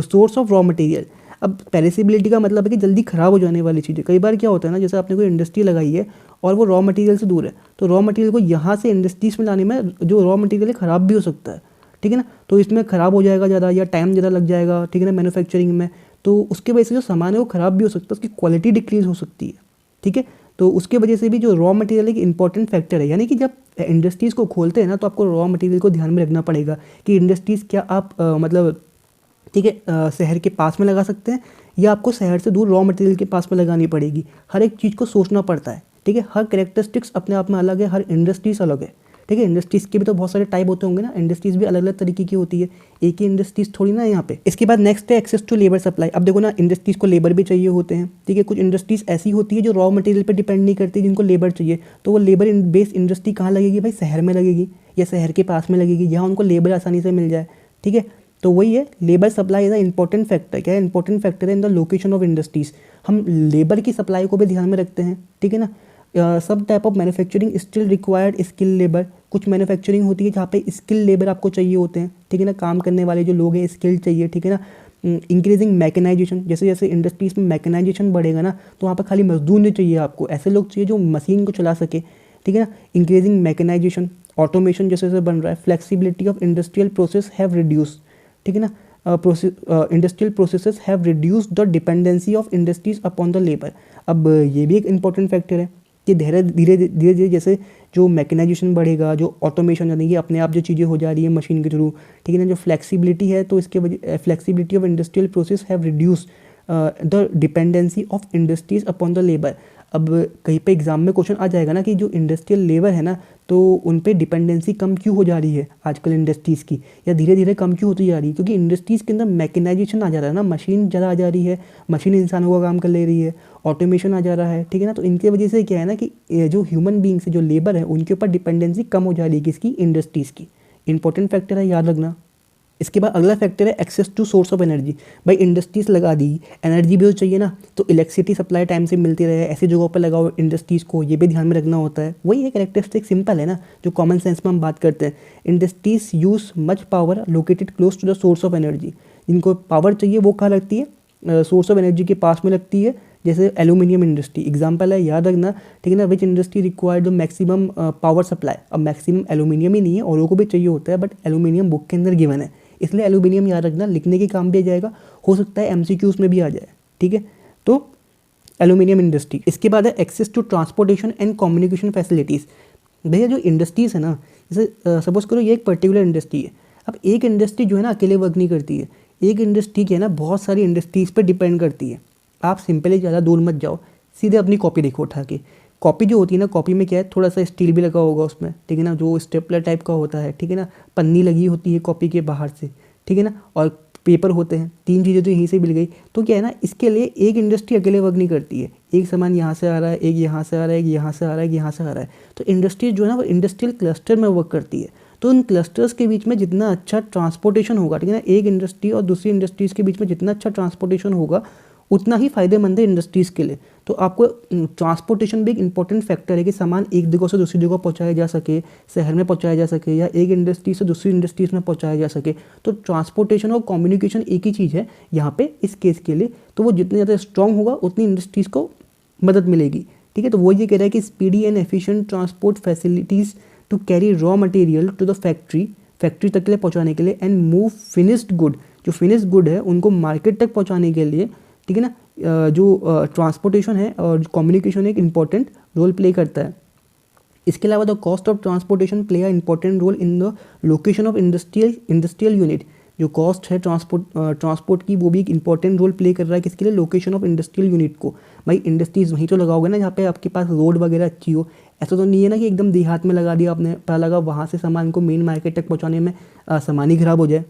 source of raw material. अब पेरिशेबिलिटी का मतलब है कि जल्दी ख़राब हो जाने वाली चीज़ें। कई बार क्या होता है ना, जैसे आपने कोई इंडस्ट्री लगाई है और वो रॉ मटेरियल से दूर है, तो रॉ मटेरियल को यहाँ से इंडस्ट्रीज में लाने में जो रॉ मटेरियल है ख़राब भी हो सकता है। ठीक है ना, तो इसमें ख़राब हो जाएगा ज़्यादा, या टाइम ज़्यादा लग जाएगा, ठीक है ना, मैन्युफैक्चरिंग में। तो उसके वजह से जो सामान है वो ख़राब भी हो सकता है, उसकी क्वालिटी डिक्रीज़ हो सकती है। ठीक है, तो उसके वजह से भी जो रॉ मटेरियल एक इंपॉर्टेंट फैक्टर है। यानी कि जब इंडस्ट्रीज़ को खोलते हैं ना, तो आपको रॉ मटेरियल को ध्यान में रखना पड़ेगा कि इंडस्ट्रीज़ क्या आप मतलब ठीक है शहर के पास में लगा सकते हैं, या आपको शहर से दूर रॉ मटेरियल के पास में लगानी पड़ेगी। हर एक चीज़ को सोचना पड़ता है। ठीक है, हर कैरेक्टरिस्टिक्स अपने आप में अलग है, हर इंडस्ट्रीज अलग है। ठीक है, इंडस्ट्रीज़ के भी तो बहुत सारे टाइप होते होंगे ना, इंडस्ट्रीज़ भी अलग अलग तरीके की होती है, एक ही इंडस्ट्रीज़ थोड़ी ना यहाँ पे। इसके बाद नेक्स्ट है एक्सेस टू लेबर सप्लाई। अब देखो ना, इंडस्ट्रीज़ को लेबर भी चाहिए होते हैं। ठीक है, कुछ इंडस्ट्रीज़ ऐसी होती है जो रॉ मटेरियल पे डिपेंड नहीं करती, जिनको लेबर चाहिए, तो वो लेबर बेस्ड इंडस्ट्री कहाँ लगेगी भाई, शहर में लगेगी या शहर के पास में लगेगी, जहाँ उनको लेबर आसानी से मिल जाए। ठीक है, तो वही है, labour supply is a important factor. क्या है, इंपॉर्टेंट फैक्टर है in the location of industries. हम लेबर की सप्लाई को भी ध्यान में रखते हैं। ठीक है ना, सब type of manufacturing still required skill labour. कुछ मैन्युफैक्चरिंग होती है जहाँ पे स्किल लेबर आपको चाहिए होते हैं। ठीक है ना, काम करने वाले जो लोग हैं स्किल चाहिए। ठीक है ना, इंक्रीजिंग मैकेनाइजेशन, जैसे जैसे इंडस्ट्रीज में मैकेनाइजेशन बढ़ेगा ना, तो वहाँ पर खाली मजदूर नहीं चाहिए आपको, ऐसे लोग चाहिए जो मशीन को चला सके। ठीक है ना, इंक्रीजिंग मैकेनाइजेशन, ऑटोमेशन जैसे जैसे बन रहा है। Flexibility of industrial process have reduce. ठीक है ना, industrial processes have reduced the dependency of industries upon the labour. अब ये भी एक इंपॉर्टेंट फैक्टर है कि धीरे धीरे जैसे जो मैकेनाइजेशन बढ़ेगा, जो ऑटोमेशन यानी कि अपने आप जो चीज़ें हो जा रही है मशीन के थ्रू, ठीक है ना, जो फ्लेक्सिबिलिटी है, तो इसके वजह flexibility of industrial process have reduce the dependency of industries upon the labour. अब कहीं पे एग्जाम में क्वेश्चन आ जाएगा ना कि जो इंडस्ट्रियल लेबर है ना, तो उन पे डिपेंडेंसी कम क्यों हो जा रही है आजकल इंडस्ट्रीज़ की, या धीरे धीरे कम क्यों होती जा रही है, क्योंकि इंडस्ट्रीज़ के अंदर मैकेनाइजेशन आ जा रहा है ना, मशीन ज़्यादा आ जा रही है, मशीन इंसानों का काम कर ले रही है, ऑटोमेशन आ जा रहा है। ठीक है ना, तो इनके वजह से क्या है ना कि जो ह्यूमन बींग्स जो लेबर है उनके ऊपर डिपेंडेंसी कम हो जा रही है, किसकी, इंडस्ट्रीज़ की। इंपॉर्टेंट फैक्टर है, याद रखना। इसके बाद अगला फैक्टर है access to source of energy. भाई इंडस्ट्रीज लगा दी, एनर्जी भी तो चाहिए ना, तो इलेक्ट्रिसिटी सप्लाई टाइम से मिलती रहे, ऐसी जगहों पर लगाओ इंडस्ट्रीज़ को, ये भी ध्यान में रखना होता है। वही है कैरेक्टरिस्टिक, सिंपल है ना, जो कॉमन सेंस में हम बात करते हैं। Industries use much power located close to the source of energy. जिनको पावर चाहिए वो कहाँ लगती है, सोर्स ऑफ एनर्जी के पास में लगती है। जैसे एल्यूमिनियम इंडस्ट्री एग्जांपल है, याद रखना। ठीक है ना, विच industry required maximum power supply. अब मैक्सिमम एल्यूमिनियम ही नहीं है, औरों को भी चाहिए होता है, बट एल्यूमिनियम बुक के अंदर गिवन है, इसलिए एल्यूमिनियम याद रखना, लिखने के काम भी आ जाएगा, हो सकता है एमसीक्यूज में भी आ जाए। ठीक है, तो एल्यूमिनियम इंडस्ट्री। इसके बाद है access to transportation and communication facilities. भैया जो इंडस्ट्रीज़ है ना, जैसे सपोज करो ये एक पर्टिकुलर इंडस्ट्री है। अब एक इंडस्ट्री जो है ना अकेले वर्क नहीं करती है, एक इंडस्ट्री की है ना बहुत सारी इंडस्ट्रीज़ पर डिपेंड करती है। आप सिंपली ज़्यादा दूर मत जाओ, सीधे अपनी कॉपी देखो उठा के। कॉपी जो होती है ना, कॉपी में क्या है, थोड़ा सा स्टील भी लगा होगा उसमें, ठीक है ना, जो स्टेपलर टाइप का होता है, ठीक है ना, पन्नी लगी होती है कॉपी के बाहर से, ठीक है ना, और पेपर होते हैं, तीन चीज़ें तो यहीं से मिल गई। तो क्या है ना, इसके लिए एक इंडस्ट्री अकेले वर्क नहीं करती है, एक सामान यहाँ से आ रहा है, एक यहाँ से आ रहा है, एक यहाँ से आ रहा है, एक यहाँ से आ रहा है। तो इंडस्ट्री जो है ना वो इंडस्ट्रियल क्लस्टर में वर्क करती है। तो उन क्लस्टर्स के बीच में जितना अच्छा ट्रांसपोर्टेशन होगा, ठीक है ना, एक इंडस्ट्री और दूसरी इंडस्ट्रीज़ के बीच में जितना अच्छा ट्रांसपोर्टेशन होगा, उतना ही फ़ायदेमंद है इंडस्ट्रीज़ के लिए। तो आपको ट्रांसपोर्टेशन भी एक इंपॉर्टेंट फैक्टर है कि सामान एक जगह से दूसरी जगह पहुंचाया जा सके, शहर में पहुंचाया जा सके या एक इंडस्ट्री से दूसरी इंडस्ट्रीज में पहुंचाया जा सके। तो ट्रांसपोर्टेशन और कम्युनिकेशन एक ही चीज़ है यहाँ पे इस केस के लिए। तो वो जितने ज़्यादा स्ट्रॉन्ग होगा उतनी इंडस्ट्रीज़ को मदद मिलेगी, ठीक है। तो वो ये कह रहा है कि speedy and efficient transport facilities to carry raw material to the factory तक के लिए पहुँचाने के लिए, एंड मूव फिनिश्ड गुड, जो फिनिश्ड गुड है उनको मार्केट तक पहुँचाने के लिए, ठीक है ना, जो ट्रांसपोर्टेशन है और कम्युनिकेशन एक इम्पॉर्टेंट रोल प्ले करता है। इसके अलावा the cost of transportation play a important role in the location of industrial unit. जो कॉस्ट है ट्रांसपोर्ट की वो भी एक इंपॉर्टेंट रोल प्ले कर रहा है किसके लिए, लोकेशन ऑफ इंडस्ट्रियल यूनिट को। भाई इंडस्ट्रीज वहीं तो लगाओगे ना जहाँ पे आपके पास रोड वगैरह अच्छी हो। ऐसा तो नहीं है ना कि एकदम देहात में लगा दिया आपने, पता लगा वहाँ से सामान को मेन मार्केट तक पहुँचाने में सामान ही खराब हो जाए,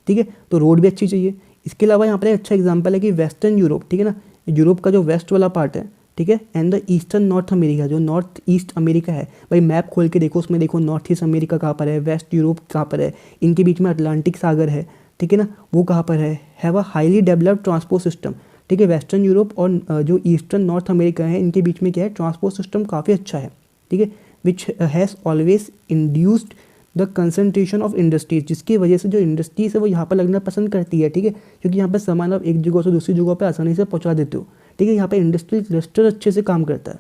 ठीक है। तो रोड भी अच्छी चाहिए। इसके अलावा यहाँ पर एक अच्छा एग्जाम्पल है कि वेस्टर्न यूरोप, ठीक है ना, यूरोप का जो वेस्ट वाला पार्ट है, ठीक है, and the eastern north America, जो नॉर्थ ईस्ट अमेरिका है। भाई मैप खोल के देखो, उसमें देखो नॉर्थ ईस्ट अमेरिका कहाँ पर है, वेस्ट यूरोप कहाँ पर है, इनके बीच में अटलांटिक सागर है, ठीक है ना, वो कहाँ पर है। Have a highly developed transport system, ठीक है। वेस्टर्न यूरोप और जो ईस्टर्न नॉर्थ अमेरिका है इनके बीच में क्या है, ट्रांसपोर्ट सिस्टम काफ़ी अच्छा है, ठीक है। Which has always induced the concentration of industries, जिसकी वजह से जो इंडस्ट्रीज है वो यहाँ पर लगना पसंद करती है, ठीक है, क्योंकि यहाँ पर सामान आप एक जगह से दूसरी जगह पर आसानी से पहुँचा देते हो, ठीक है। यहाँ पे इंडस्ट्रियल क्लस्टर अच्छे से काम करता है,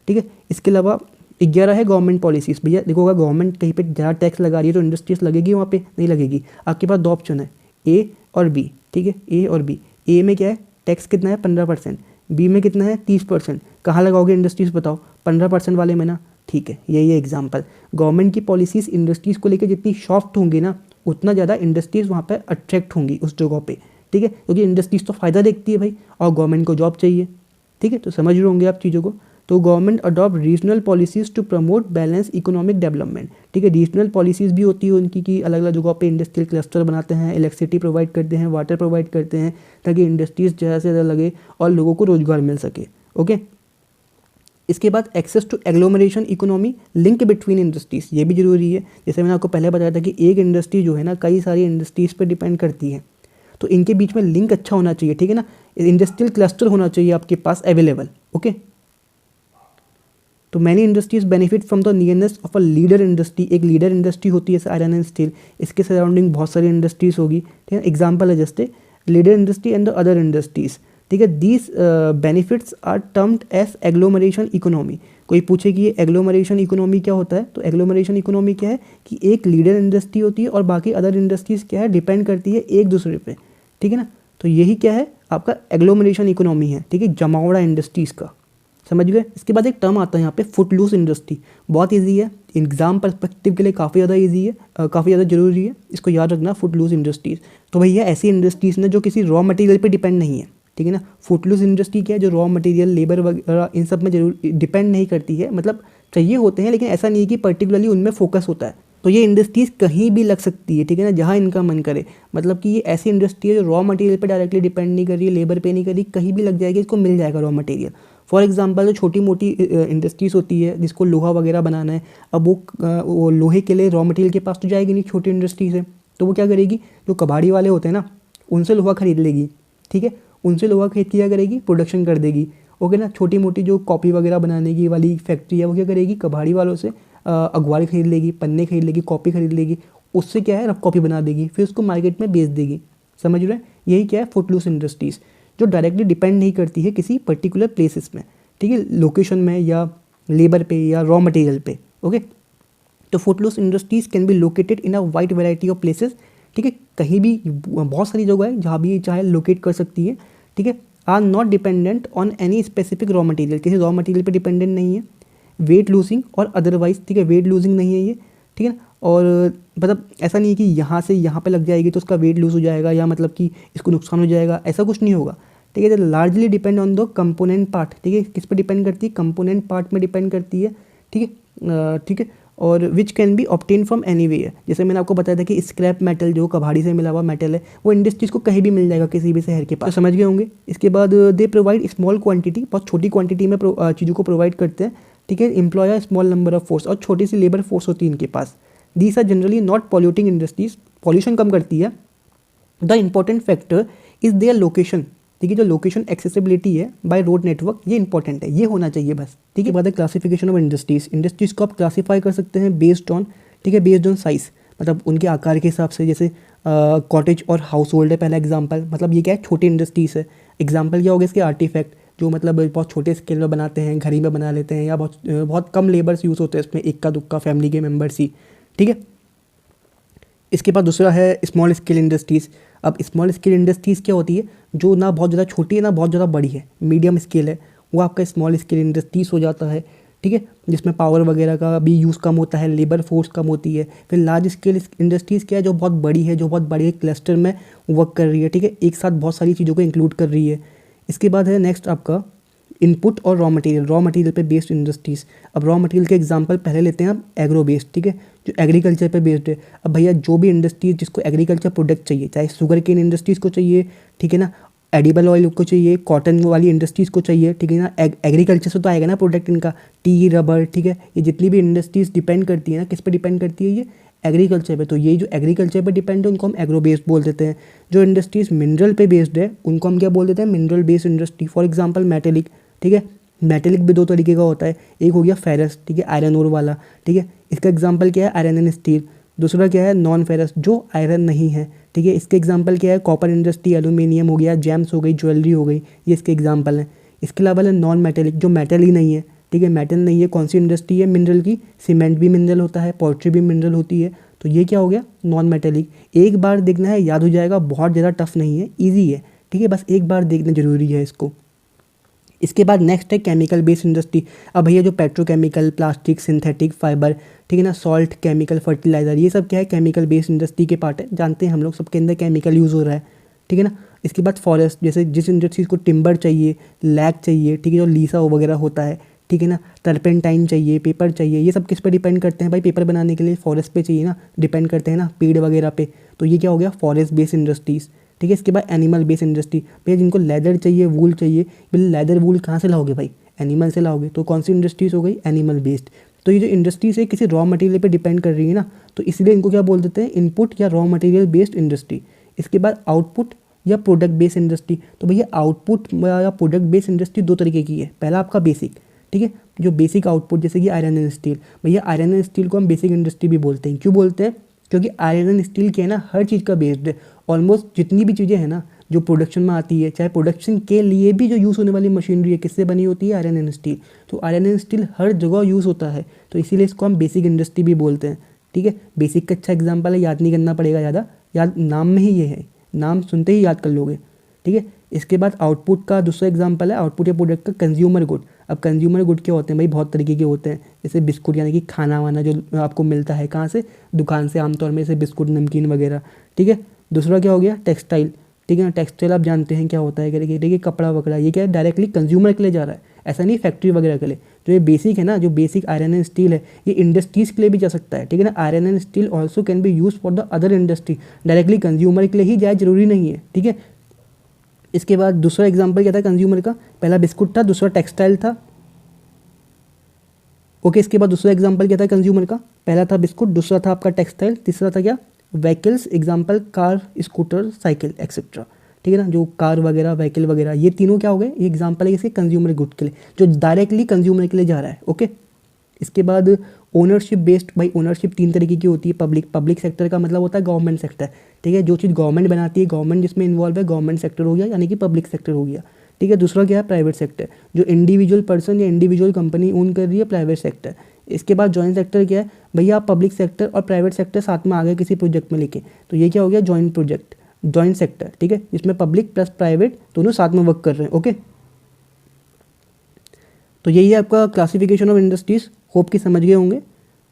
ठीक है। इसके अलावा 11 है गवर्नमेंट पॉलिसीज़। भैया देखो, अगर गवर्नमेंट कहीं पे ज़्यादा टैक्स लगा रही है तो इंडस्ट्रीज लगेगी, वहाँ पे नहीं लगेगी। आपके पास 2 ऑप्शन है, ए और बी, ठीक है, ए और बी। ए में क्या है, टैक्स कितना है 15%, बी में कितना है 30%। कहाँ लगाओगे इंडस्ट्रीज बताओ, 15% वाले में ना, ठीक है। यही है एग्जाम्पल। गवर्नमेंट की पॉलिसीज़ इंडस्ट्रीज़ को लेकर जितनी सॉफ्ट होंगी ना, उतना ज़्यादा इंडस्ट्रीज़ वहाँ पर अट्रैक्ट होंगी उस जगह पर, ठीक है, क्योंकि इंडस्ट्रीज तो फ़ायदा देखती है भाई, और गवर्नमेंट को जॉब चाहिए, ठीक है। तो समझ रहे होंगे आप चीज़ों को। तो government adopt regional policies to promote balance economic development, ठीक है। रीजनल पॉलिसीज़ भी होती है उनकी कि अलग अलग जगहों पे इंडस्ट्रियल क्लस्टर बनाते हैं, इलेक्ट्रिसिटी प्रोवाइड करते हैं, वाटर प्रोवाइड करते हैं, ताकि इंडस्ट्रीज ज़्यादा से ज़्यादा लगे और लोगों को रोजगार मिल सके, ओके। इसके बाद access to agglomeration economy, link between industries, ये भी जरूरी है। जैसे मैंने आपको पहले बताया था कि एक इंडस्ट्री जो है ना कई सारी इंडस्ट्रीज़ पर डिपेंड करती है, तो इनके बीच में लिंक अच्छा होना चाहिए, ठीक है ना। इंडस्ट्रियल क्लस्टर होना चाहिए आपके पास अवेलेबल, ओके। तो many industries benefit from the nearness of a leader industry. एक लीडर इंडस्ट्री होती है जैसे आयरन एंड स्टील, इसके सराउंडिंग बहुत सारी इंडस्ट्रीज होगी, ठीक है। एग्जाम्पल है जैसे leader industry and the other industries, ठीक है। These benefits are termed as agglomeration economy. कोई पूछे कि ये एग्लोमरेशन इकोनॉमी क्या होता है, तो एग्लोमरेशन इकोनॉमी क्या है कि एक लीडर इंडस्ट्री होती है और बाकी अदर इंडस्ट्रीज क्या है, डिपेंड करती है एक दूसरे पे, ठीक है ना। तो यही क्या है आपका एग्लोमरेशन इकोनॉमी है, ठीक है, जमावड़ा इंडस्ट्रीज़ का, समझ गए। इसके बाद एक टर्म आता है यहाँ पे फुटलूस इंडस्ट्री। बहुत इजी है, एग्जाम पर्सपेक्टिव के लिए काफ़ी ज़्यादा इजी है, काफ़ी ज़्यादा जरूरी है, इसको याद रखना, फुटलूस इंडस्ट्रीज़। तो भैया ऐसी इंडस्ट्रीज़ ने जो किसी रॉ मटेरियल पे डिपेंड नहीं है, ठीक है ना। फुटलूस इंडस्ट्री क्या है, जो रॉ मटेरियल, लेबर वगैरह इन सब में जरूर डिपेंड नहीं करती है, मतलब चाहिए होते हैं लेकिन ऐसा नहीं है कि पर्टिकुलरली उनमें फोकस होता है। तो ये इंडस्ट्रीज़ कहीं भी लग सकती है, ठीक है ना, जहाँ इनका मन करे। मतलब कि ये ऐसी इंडस्ट्री है जो रॉ मटेरियल पे डायरेक्टली डिपेंड नहीं कर रही है, लेबर पे नहीं कर रही, कहीं भी लग जाएगी, इसको मिल जाएगा रॉ मटेरियल। फॉर एग्जांपल जो छोटी मोटी इंडस्ट्रीज़ होती है जिसको लोहा वगैरह बनाना है, अब वो लोहे के लिए रॉ मटेरियल के पास तो जाएगी नहीं छोटी इंडस्ट्री से, तो वो क्या करेगी, जो कबाड़ी वाले होते हैं ना उनसे लोहा खरीद लेगी, ठीक है, उनसे लोहा खरीद के क्या करेगी, प्रोडक्शन कर देगी, ओके ना। छोटी मोटी जो कॉपी वगैरह बनाने की वाली फैक्ट्री है वो क्या करेगी, कबाड़ी वालों से अखबार खरीद लेगी, पन्ने खरीद लेगी, कॉपी खरीद लेगी, उससे क्या है रफ कॉपी बना देगी, फिर उसको मार्केट में बेच देगी, समझ रहे हैं। यही क्या है फुटलूस इंडस्ट्रीज़, जो डायरेक्टली डिपेंड नहीं करती है किसी पर्टिकुलर प्लेसेस में, ठीक है, लोकेशन में या लेबर पे या रॉ मटेरियल पे, ओके। तो footloose industries can be located in a wide variety of places, ठीक है, कहीं भी बहुत सारी जगह है जहाँ भी चाहे लोकेट कर सकती है, ठीक है। Are not dependent on any specific raw material, किसी रॉ मटेरियल पे डिपेंडेंट नहीं है। वेट लूजिंग और अदरवाइज, ठीक है, वेट लूजिंग नहीं है ये, ठीक है ना। और मतलब ऐसा नहीं है कि यहाँ से यहाँ पे लग जाएगी तो उसका वेट लूज हो जाएगा या मतलब कि इसको नुकसान हो जाएगा, ऐसा कुछ नहीं होगा, ठीक है। Largely depend on the component part, ठीक है, किस पे डिपेंड करती है, कंपोनेंट पार्ट में डिपेंड करती है, ठीक है, ठीक है। और which can be obtain from anywhere. जैसे मैंने आपको बताया था कि स्क्रैप मेटल जो कबाड़ी से मिला हुआ मेटल है वो इंडस्ट्रीज को कहीं भी मिल जाएगा किसी भी शहर के पास, तो समझ गए होंगे। इसके बाद दे प्रोवाइड स्मॉल क्वांटिटी, बहुत छोटी क्वांटिटी में चीज़ों को प्रोवाइड करते हैं, ठीक है। Employ small number of force, और छोटी सी लेबर फोर्स होती है इनके पास। These are generally not polluting industries, pollution कम करती है। The important factor is their location, ठीक है। जो लोकेशन एक्सेसिबिलिटी है बाय रोड नेटवर्क, ये इंपॉर्टेंट है, ये होना चाहिए बस, ठीक है। बाद है क्लासिफिकेशन ऑफ इंडस्ट्रीज। इंडस्ट्रीज को आप क्लासीफाई कर सकते हैं बेस्ड ऑन, ठीक है, बेस्ड ऑन साइज, मतलब उनके आकार के हिसाब से। जैसे कॉटेज और हाउस होल्ड है पहला एग्जाम्पल, मतलब ये क्या है, छोटी इंडस्ट्रीज है। एग्जाम्पल क्या हो गया इसके, आर्टिफैक्ट, जो मतलब बहुत छोटे स्केल में बनाते हैं, घर ही में बना लेते हैं, या बहुत कम लेबर्स यूज़ होते हैं इसमें, इक्का दुक्का फैमिली के मेम्बर्स ही, ठीक है। इसके बाद दूसरा है स्मॉल स्केल इंडस्ट्रीज़। अब स्मॉल स्केल इंडस्ट्रीज़ क्या होती है, जो ना बहुत ज़्यादा छोटी है ना बहुत ज़्यादा बड़ी है, मीडियम स्केल है, वो आपका स्मॉल स्केल इंडस्ट्रीज़ हो जाता है, ठीक है, जिसमें पावर वगैरह का भी यूज़ कम होता है, लेबर फोर्स कम होती है। फिर लार्ज स्केल इंडस्ट्रीज़ क्या है, जो बहुत बड़ी है, जो बहुत बड़ी क्लस्टर में वर्क कर रही है, ठीक है, एक साथ बहुत सारी चीज़ों को इंक्लूड कर रही है। इसके बाद है नेक्स्ट आपका इनपुट और रॉ मटेरियल पे बेस्ड इंडस्ट्रीज़। अब रॉ मटेरियल के एग्जांपल पहले लेते हैं आप, एग्रो बेस्ड, ठीक है, जो एग्रीकल्चर पे बेस्ड है। अब भैया जो भी इंडस्ट्रीज जिसको एग्रीकल्चर प्रोडक्ट चाहिए, चाहे शुगर केन इंडस्ट्रीज़ को चाहिए, ठीक है ना, एडिबल ऑयल को चाहिए, कॉटन वाली इंडस्ट्रीज़ को चाहिए, ठीक है ना, एग्रीकल्चर से तो आएगा ना प्रोडक्ट इनका, टी, रबर, ठीक है, ये जितनी भी इंडस्ट्रीज़ डिपेंड करती है ना, किस पे डिपेंड करती है, ये एग्रीकल्चर पे। तो ये जो एग्रीकल्चर पे डिपेंड है उनको हम एग्रो बेस्ड बोल देते हैं। जो इंडस्ट्रीज़ मिनरल पे बेस्ड है उनको हम क्या बोल देते हैं, mineral based industry. For example metallic, ठीक है, मेटेलिक भी दो तरीके का होता है, एक हो गया फेरस, ठीक है, आयरन ओर वाला, ठीक है, इसका एग्जांपल क्या है, आयरन एंड स्टील। दूसरा क्या है, नॉन फेरस, जो आयरन नहीं है, ठीक है, इसके एग्जांपल क्या है, कॉपर इंडस्ट्री, एल्यूमिनियम हो गया, जेम्स हो गई, ज्वेलरी हो गई, ये इसके एग्जांपल हैं। इसके अलावा है नॉन मेटेलिक, जो मेटल ही नहीं है, ठीक है, मेटल नहीं है, कौन सी इंडस्ट्री है, मिनरल की, सीमेंट भी मिनरल होता है, पोल्ट्री भी मिनरल होती है, तो ये क्या हो गया, नॉन मेटेलिक। एक बार देखना है, याद हो जाएगा, बहुत ज़्यादा टफ नहीं है, ईजी है, ठीक है, बस एक बार देखना जरूरी है इसको। इसके बाद नेक्स्ट है केमिकल बेस्ड इंडस्ट्री। अब भैया जो पेट्रोकेमिकल, प्लास्टिक, सिंथेटिक फाइबर, ठीक है ना, सॉल्ट, केमिकल, फर्टिलाइजर, ये सब क्या है, केमिकल बेस्ड इंडस्ट्री के पार्ट है, जानते हैं हम लोग, सबके अंदर केमिकल यूज़ हो रहा है, ठीक है ना। इसके बाद फॉरेस्ट, जैसे जिस इंडस्ट्रीज को टिम्बर चाहिए, लैग चाहिए, ठीक है, जो लीसा वगैरह होता है, ठीक है ना, टर्पेंटाइन चाहिए, पेपर चाहिए, ये सब किस पे डिपेंड करते हैं भाई, पेपर बनाने के लिए फॉरेस्ट पे चाहिए ना, डिपेंड करते हैं ना, पेड़ वगैरह पे। तो ये क्या हो गया, फॉरेस्ट बेस्ड इंडस्ट्रीज़, ठीक है। इसके बाद एनिमल बेस्ड इंडस्ट्री, भैया जिनको लेदर चाहिए, वूल चाहिए, भाई लेदर वूल कहाँ से लाओगे भाई, एनिमल से लाओगे, तो कौन सी इंडस्ट्रीज़ हो गई, एनिमल बेस्ड। तो ये जो इंडस्ट्रीज है किसी रॉ मटेरियल पे डिपेंड कर रही है ना, तो इसलिए इनको क्या बोल देते हैं, इनपुट या रॉ मटेरियल बेस्ड इंडस्ट्री। इसके बाद आउटपुट या प्रोडक्ट बेस्ड इंडस्ट्री। तो भैया आउटपुट या प्रोडक्ट बेस्ड इंडस्ट्री दो तरीके की है, पहला आपका बेसिक, ठीक है, जो बेसिक आउटपुट, जैसे कि आयरन एंड स्टील, भैया आयरन एंड स्टील को हम बेसिक इंडस्ट्री भी बोलते हैं। क्यों बोलते हैं, क्योंकि आयरन एंड स्टील क्या है ना, हर चीज़ का बेस्ड है, ऑलमोस्ट जितनी भी चीज़ें हैं ना जो प्रोडक्शन में आती है, चाहे प्रोडक्शन के लिए भी जो यूज़ होने वाली मशीनरी है, किससे बनी होती है, आयरन एंड स्टील। तो आयरन एंड स्टील हर जगह यूज़ होता है, तो इसीलिए इसको हम बेसिक इंडस्ट्री भी बोलते हैं, ठीक है। बेसिक का अच्छा एग्जाम्पल है, याद नहीं करना पड़ेगा ज़्यादा, याद नाम में ही ये है, नाम सुनते ही याद कर लोगे, ठीक है। इसके बाद आउटपुट का दूसरा एग्जाम्पल है, आउटपुट या प्रोडक्ट का कंज्यूमर गुड। अब कंज्यूमर गुड क्या होते हैं भाई, बहुत तरीके के होते हैं, जैसे बिस्कुट, यानी कि खाना वाना जो आपको मिलता है कहाँ से, दुकान से, आमतौर में जैसे बिस्कुट, नमकीन वगैरह, ठीक है। दूसरा क्या हो गया, टेक्सटाइल, ठीक है ना, टेक्सटाइल आप जानते हैं क्या होता है, देखिए कपड़ा वगैरह, ये क्या है, डायरेक्टली कंज्यूमर के लिए जा रहा है, ऐसा नहीं फैक्ट्री वगैरह के लिए। जो ये बेसिक है ना, जो बेसिक आयरन एंड स्टील है, ये इंडस्ट्रीज़ के लिए भी जा सकता है, ठीक है ना। Iron and steel also can be use for the other industry, directly consumer के लिए ही जाए, जरूरी नहीं है, ठीक है। इसके बाद दूसरा एग्जाम्पल क्या था कंज्यूमर का, पहला बिस्कुट था, दूसरा टेक्सटाइल था, ओके। इसके बाद दूसरा एग्जाम्पल क्या था कंज्यूमर का, पहला था बिस्कुट, दूसरा था आपका टेक्सटाइल, तीसरा था क्या, vehicles, example car, scooter, cycle etcetera, ठीक है ना, जो कार वगैरह, व्हीकल वगैरह, ये तीनों क्या हो गए, ये एग्जाम्पल है इसके कंज्यूमर गुड के लिए, जो डायरेक्टली कंज्यूमर के लिए जा रहा है, ओके। इसके बाद ओनरशिप बेस्ड, भाई ओनरशिप तीन तरीके की होती है, पब्लिक सेक्टर का मतलब होता है गवर्नमेंट सेक्टर, ठीक है, जो चीज़ गवर्नमेंट बनाती है, गवर्नमेंट जिसमें इन्वॉल्व है, गवर्नमेंट सेक्टर हो गया, यानी कि पब्लिक सेक्टर हो गया, ठीक है। दूसरा क्या है, प्राइवेट सेक्टर, जो इंडिविजुअल पर्सन या इंडिविजुअल कंपनी ओन कर रही है, प्राइवेट सेक्टर। इसके बाद जॉइंट सेक्टर क्या है, भैया आप पब्लिक सेक्टर और प्राइवेट सेक्टर साथ में आ गए किसी प्रोजेक्ट में लेके, तो ये क्या हो गया, जॉइंट प्रोजेक्ट, जॉइंट सेक्टर, ठीक है, जिसमें पब्लिक प्लस प्राइवेट दोनों साथ में वर्क कर रहे हैं, ओके। तो यही है आपका क्लासिफिकेशन ऑफ इंडस्ट्रीज, होप कि समझ गए होंगे,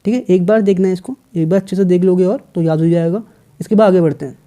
ठीक है। एक बार देखना है इसको, एक बार अच्छे से देख लोगे और तो याद हो जाएगा। इसके बाद आगे बढ़ते हैं।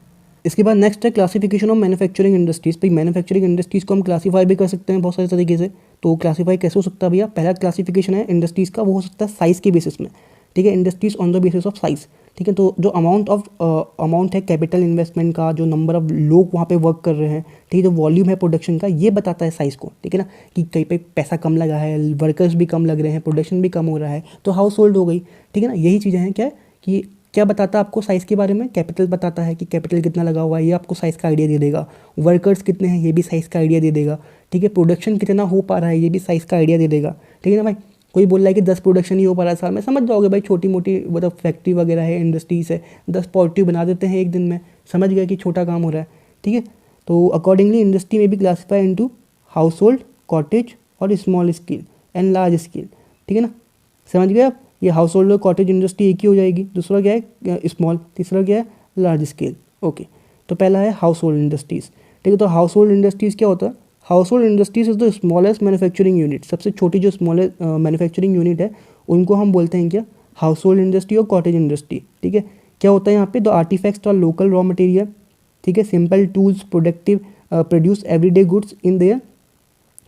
इसके बाद नेक्स्ट है क्लासिफिकेशन ऑफ मैन्युफैक्चरिंग इंडस्ट्रीज़। भाई मैन्युफैक्चरिंग इंडस्ट्रीज़ को हम क्लासीफाई भी कर सकते हैं बहुत सारे तरीके से। तो क्लासीफाई कैसे हो सकता है भैया, पहला क्लासिफिकेशन है इंडस्ट्रीज़ का, वो हो सकता है साइज़ के बेसिस में, ठीक है, industries on the basis of size, ठीक है। तो जो अमाउंट है कैपिटल इन्वेस्टमेंट का, जो नंबर ऑफ लोग वहाँ पे वर्क कर रहे हैं, ठीक है, जो वॉल्यूम है प्रोडक्शन का, ये बताता है साइज़ को, ठीक है ना, कि कहीं पे पैसा कम लगा है, वर्कर्स भी कम लग रहे हैं, प्रोडक्शन भी कम हो रहा है, तो हाउस होल्ड हो गई, ठीक है ना। यही चीज़ें हैं क्या कि क्या बताता है आपको साइज़ के बारे में? कैपिटल बताता है कि कैपिटल कितना लगा हुआ है, ये आपको साइज़ का आइडिया दे देगा। वर्कर्स कितने हैं, ये भी साइज़ का आइडिया दे देगा। ठीक है, प्रोडक्शन कितना हो पा रहा है, ये भी साइज़ का आइडिया दे देगा। ठीक है ना भाई, कोई बोल रहा है कि 10 प्रोडक्शन ही हो पा रहा है साल में, समझ जाओगे भाई छोटी मोटी मतलब फैक्ट्री वगैरह है, इंडस्ट्रीज़ है, 10 पॉजिटिव बना देते हैं एक दिन में, समझ गए कि छोटा काम हो रहा है। ठीक है, तो अकॉर्डिंगली इंडस्ट्री में भी classify into household, cottage और small scale and large scale. ठीक है ना, समझ गए आप? ये हाउस होल्ड और कॉटेज इंडस्ट्री एक ही हो जाएगी। दूसरा क्या है स्मॉल, तीसरा क्या है लार्ज स्केल। ओके, तो पहला है हाउस होल्ड इंडस्ट्रीज़। ठीक है, तो हाउस होल्ड इंडस्ट्रीज़ क्या होता है? House hold industries is the smallest manufacturing unit. सबसे छोटी जो स्मॉलेस्ट मैन्युफैक्चरिंग यूनिट है उनको हम बोलते हैं क्या? हाउस होल्ड इंडस्ट्री और कॉटेज इंडस्ट्री। ठीक है, क्या होता है यहाँ पे? द आर्टिफैक्ट्स और लोकल रॉ मटेरियल। ठीक है, simple tools productive produce everyday goods in their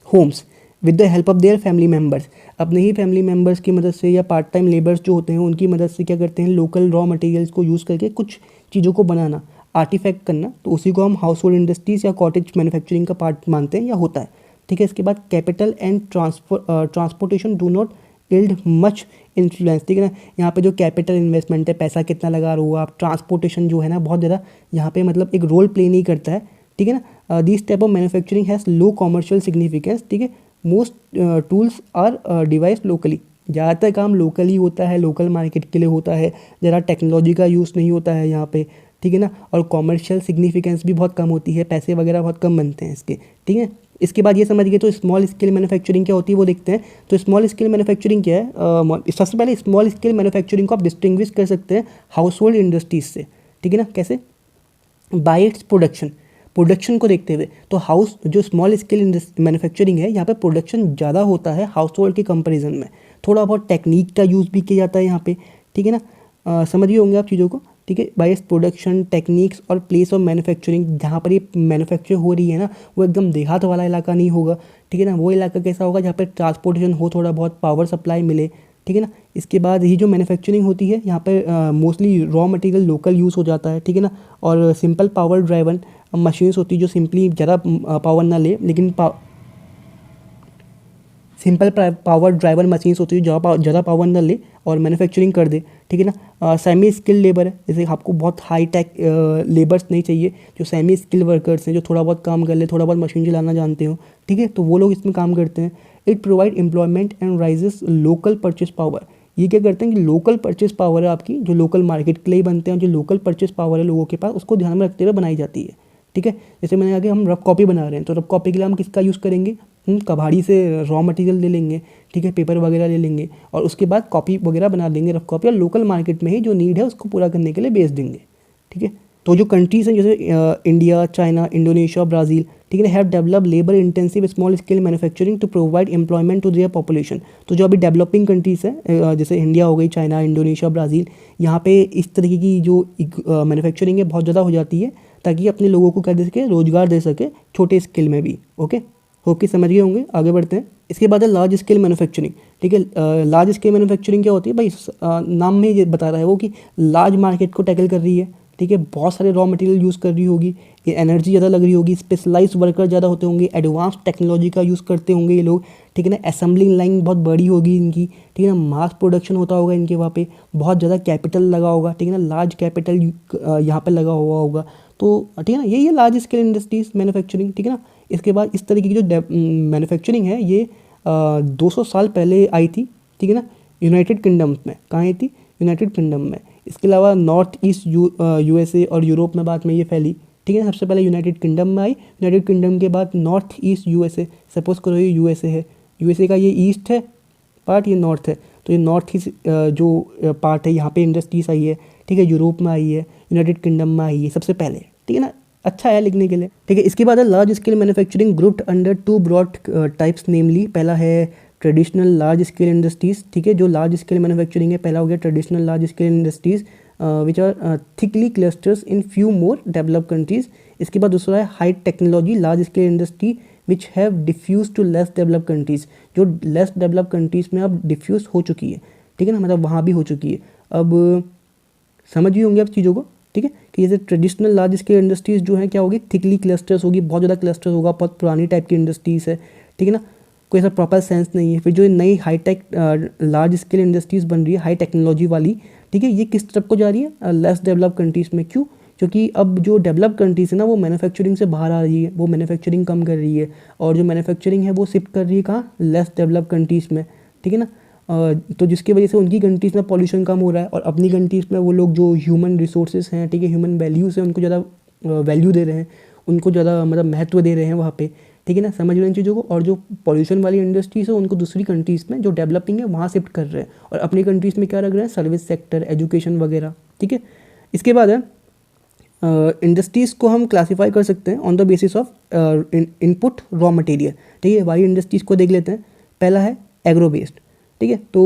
homes with the help of their family members. अपने ही फैमिली मेम्बर्स की मदद से या पार्ट टाइम लेबर्स जो होते हैं उनकी मदद से क्या करते हैं? लोकल रॉ मटेरियल्स को यूज़ करके कुछ चीज़ों को बनाना, आर्टिफैक्ट करना, तो उसी को हम हाउस होल्ड इंडस्ट्रीज या कॉटेज मैन्युफैक्चरिंग का पार्ट मानते हैं या होता है। ठीक है, इसके बाद capital and transportation do not yield much influence. ठीक है ना, यहाँ पे जो कैपिटल इन्वेस्टमेंट है, पैसा कितना लगा रहे हो आप, ट्रांसपोर्टेशन जो है ना बहुत ज़्यादा यहाँ पे मतलब एक रोल प्ले नहीं करता है। ठीक है ना, this type of manufacturing has low commercial significance. ठीक है, most tools are device locally. ज़्यादातर काम लोकली होता है, लोकल मार्केट के लिए होता है, ज़रा टेक्नोलॉजी का यूज़ नहीं होता है यहाँ पे। ठीक है ना, और कॉमर्शियल सिग्निफिकेंस भी बहुत कम होती है, पैसे वगैरह बहुत कम बनते हैं इसके। ठीक है, इसके बाद ये समझ गए तो स्मॉल स्केल मैन्युफैक्चरिंग क्या होती है वो देखते हैं। तो स्मॉल स्केल मैन्युफैक्चरिंग क्या है? सबसे पहले स्मॉल स्केल मैन्युफैक्चरिंग को आप डिस्टिंग्विश कर सकते हैं हाउस होल्ड इंडस्ट्रीज से। ठीक है ना, कैसे? बाय इट्स प्रोडक्शन को देखते हुए। तो हाउस जो स्मॉल स्केल मैन्युफैक्चरिंग है यहाँ पे प्रोडक्शन ज़्यादा होता है हाउस होल्ड के कंपैरिजन में। थोड़ा बहुत टेक्निक का यूज़ भी किया जाता है यहाँ पे। ठीक है ना, समझ गए होंगे आप चीज़ों को। ठीक है, बाय प्रोडक्शन टेक्निक्स और प्लेस ऑफ मैन्युफैक्चरिंग, जहाँ पर ये मैन्युफैक्चर हो रही है ना वो एकदम देहात वाला इलाका नहीं होगा। ठीक है ना, वो इलाका कैसा होगा जहाँ पर ट्रांसपोर्टेशन हो, थोड़ा बहुत पावर सप्लाई मिले। ठीक है ना, इसके बाद ये जो मैन्युफैक्चरिंग होती है यहाँ पर mostly raw material local use हो जाता है। ठीक है ना, और सिंपल पावर ड्राइवन मशीन्स होती है जो सिंपली ज़्यादा पावर ना ले, लेकिन सिंपल पावर ड्राइवर मशीन्स होती है जो ज़्यादा पावर ना ले और मैन्युफैक्चरिंग कर दे। ठीक है ना, सेमी स्किल लेबर है, जैसे आपको बहुत हाई टेक लेबर्स नहीं चाहिए, जो सेमी स्किल वर्कर्स हैं जो थोड़ा बहुत काम कर ले, थोड़ा बहुत मशीन चलाना जानते हो। ठीक है, तो वो लोग इसमें काम करते हैं। It provide employment and rises local purchase power. ये क्या करते हैं कि लोकल परचेस पावर है आपकी, जो लोकल मार्केट के लिए बनते हैं, जो लोकल परचेस पावर है लोगों के पास, उसको ध्यान में रखते हुए बनाई जाती है। ठीक है, जैसे मैंने आगे हम रफ कॉपी बना रहे हैं, तो रफ कॉपी के लिए हम किसका यूज़ करेंगे? कबाड़ी से रॉ मटेरियल ले लेंगे। ठीक है, पेपर वगैरह ले लेंगे और उसके बाद कॉपी वगैरह बना देंगे रफ कॉपी, और लोकल मार्केट में ही जो नीड है उसको पूरा करने के लिए बेच देंगे। ठीक है, तो जो कंट्रीज़ हैं जैसे इंडिया, चाइना, इंडोनेशिया, ब्राज़ील, ठीक है, have develop labour intensive small scale manufacturing to provide employment to their population. तो जो अभी डेवलपिंग कंट्रीज़ है जैसे इंडिया हो गई, चाइना, इंडोनेशिया, ब्राज़ील, यहाँ पे इस तरीके की जो मैन्युफैक्चरिंग है बहुत ज़्यादा हो जाती है, ताकि अपने लोगों को क्या दे सके? रोजगार दे सके, छोटे स्केल में भी। ओके, होके समझ गए होंगे, आगे बढ़ते हैं। इसके बाद है लार्ज स्केल मैन्युफैक्चरिंग। ठीक है, लार्ज स्केल मैन्युफैक्चरिंग क्या होती है भाई? नाम में ये बता रहा है वो कि लार्ज मार्केट को टैकल कर रही है। ठीक है, बहुत सारे रॉ मटेरियल यूज़ कर रही होगी, ये एनर्जी ज़्यादा लग रही होगी, स्पेशलाइज्ड वर्कर ज़्यादा होते होंगे, एडवांस टेक्नोलॉजी का यूज़ करते होंगे ये लोग। ठीक है ना, असेंबलिंग लाइन बहुत बड़ी होगी इनकी। ठीक है ना, मास प्रोडक्शन होता होगा इनके वहाँ पे, बहुत ज़्यादा कैपिटल लगा होगा। ठीक है ना, लार्ज कैपिटल यहाँ पे लगा हुआ होगा। तो ठीक है ना, यही है लार्ज स्केल इंडस्ट्रीज मैन्युफैक्चरिंग। ठीक है ना, इसके बाद इस तरीके की जो मैन्युफैक्चरिंग है ये 200 साल पहले आई थी। ठीक है ना, यूनाइटेड किंगडम में। कहाँ आई थी? यूनाइटेड किंगडम में। इसके अलावा नॉर्थ ईस्ट USA और यूरोप में बाद में ये फैली। ठीक है, सबसे पहले यूनाइटेड किंगडम में आई, यूनाइटेड किंगडम के बाद नॉर्थ ईस्ट USA, सपोज करो ये USA है, USA का ये ईस्ट है पार्ट, ये नॉर्थ है, तो ये नॉर्थ ईस्ट जो पार्ट है यहाँ पे इंडस्ट्रीज आई है। ठीक है, यूरोप में आई है, यूनाइटेड किंगडम में आई है सबसे पहले। ठीक है ना, अच्छा है लिखने के लिए। ठीक है, इसके बाद है large scale manufacturing grouped under 2 broad types, namely पहला है ट्रेडिशनल लार्ज स्केल इंडस्ट्रीज। ठीक है, जो लार्ज स्केल मैन्युफैक्चरिंग है, पहला हो गया traditional large scale industries which are thickly clusters in few more developed countries. इसके बाद दूसरा है high technology large scale industry which have diffuse to less developed countries, जो लेस डेवलप्ड कंट्रीज में अब डिफ्यूज हो चुकी है। ठीक है ना, मतलब वहाँ भी हो चुकी है। अब समझ ही होंगे आप चीज़ों को। ठीक है, कि जैसे ट्रेडिशनल लार्ज स्केल इंडस्ट्रीज जो है क्या होगी? थिकली क्लस्टर्स होगी, बहुत ज़्यादा क्लस्टर्स होगा, बहुत पुरानी टाइप की इंडस्ट्रीज़ है। ठीक है ना, कोई ऐसा प्रॉपर सेंस नहीं है। फिर जो नई हाईटेक लार्ज स्केल इंडस्ट्रीज़ बन रही है, हाई टेक्नोलॉजी वाली, ठीक है। ये किस तरफ को जा रही है? लेस डेवलप कंट्रीज़ में। क्यों? क्योंकि अब जो डेवलप कंट्रीज़ है ना वो मैन्युफैक्चरिंग से बाहर आ रही है, वो मैन्युफैक्चरिंग कम कर रही है, और जो मैन्युफैक्चरिंग है वो शिफ्ट कर रही है कहाँ? लेस डेवलप कंट्रीज़ में, ठीक है ना। तो जिसकी वजह से उनकी कंट्रीज़ में पॉल्यूशन कम हो रहा है, और अपनी कंट्रीज़ में वो लोग जो ह्यूमन रिसोर्सेज हैं, ठीक है, ह्यूमन वैल्यूज़ हैं, उनको ज़्यादा वैल्यू दे रहे हैं, उनको ज़्यादा मतलब महत्व दे रहे हैं वहाँ पे, ठीक है ना। समझ रहे हैं इन चीज़ों को। और जो पॉल्यूशन वाली इंडस्ट्रीज़ है उनको दूसरी कंट्रीज़ में जो डेवलपिंग है वहाँ शिफ्ट कर रहे हैं, और अपनी कंट्रीज़ में क्या रख रहे हैं? सर्विस सेक्टर, एजुकेशन वगैरह, ठीक है। इसके बाद है इंडस्ट्रीज़ को हम क्लासीफाई कर सकते हैं on the basis of input raw material, ठीक है। वाली इंडस्ट्रीज़ को देख लेते हैं। पहला है एग्रो बेस्ड, ठीक है। तो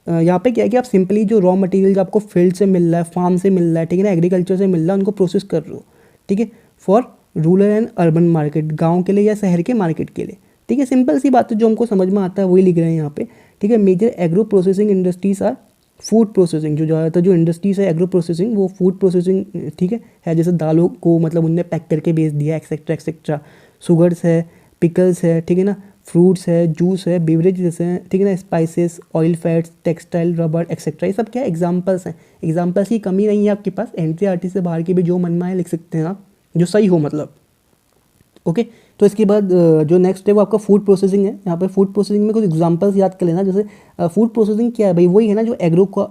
यहाँ पे क्या है कि आप सिंपली जो रॉ मटेरियल जो आपको फील्ड से मिल रहा है, फार्म से मिल रहा है, ठीक है ना, एग्रीकल्चर से मिल रहा है, उनको प्रोसेस कर रहे हो, ठीक है, for rural and urban market, गांव के लिए या शहर के मार्केट के लिए, ठीक है। सिंपल सी बात है, जो हमको समझ में आता है वही लिख रहे हैं यहाँ पे, ठीक है। Major agro processing industries are food processing. जो ज़्यादातर जो इंडस्ट्रीज है एग्रो प्रोसेसिंग वो फूड प्रोसेसिंग, ठीक है, जैसे दालों को मतलब उनने पैक करके बेच दिया, एक्सेट्रा एक्सेट्रा। शुगर्स है, पिकल्स है, ठीक है ना, फ्रूट्स है, जूस है, बेवरेजेस हैं, ठीक है ना, spices, oil, fats, textile, rubber etcetera. ये सब क्या एग्जांपल्स हैं। एग्जांपल्स की कमी नहीं है आपके पास, एनसीईआरटी से बाहर के भी जो मन में आए लिख सकते हैं आप, जो सही हो मतलब, ओके। तो इसके बाद जो नेक्स्ट है वो आपका फूड प्रोसेसिंग है। यहाँ पे फूड प्रोसेसिंग में कुछ एग्जांपल्स याद कर लेना। जैसे फूड प्रोसेसिंग क्या है भाई? वही है ना जो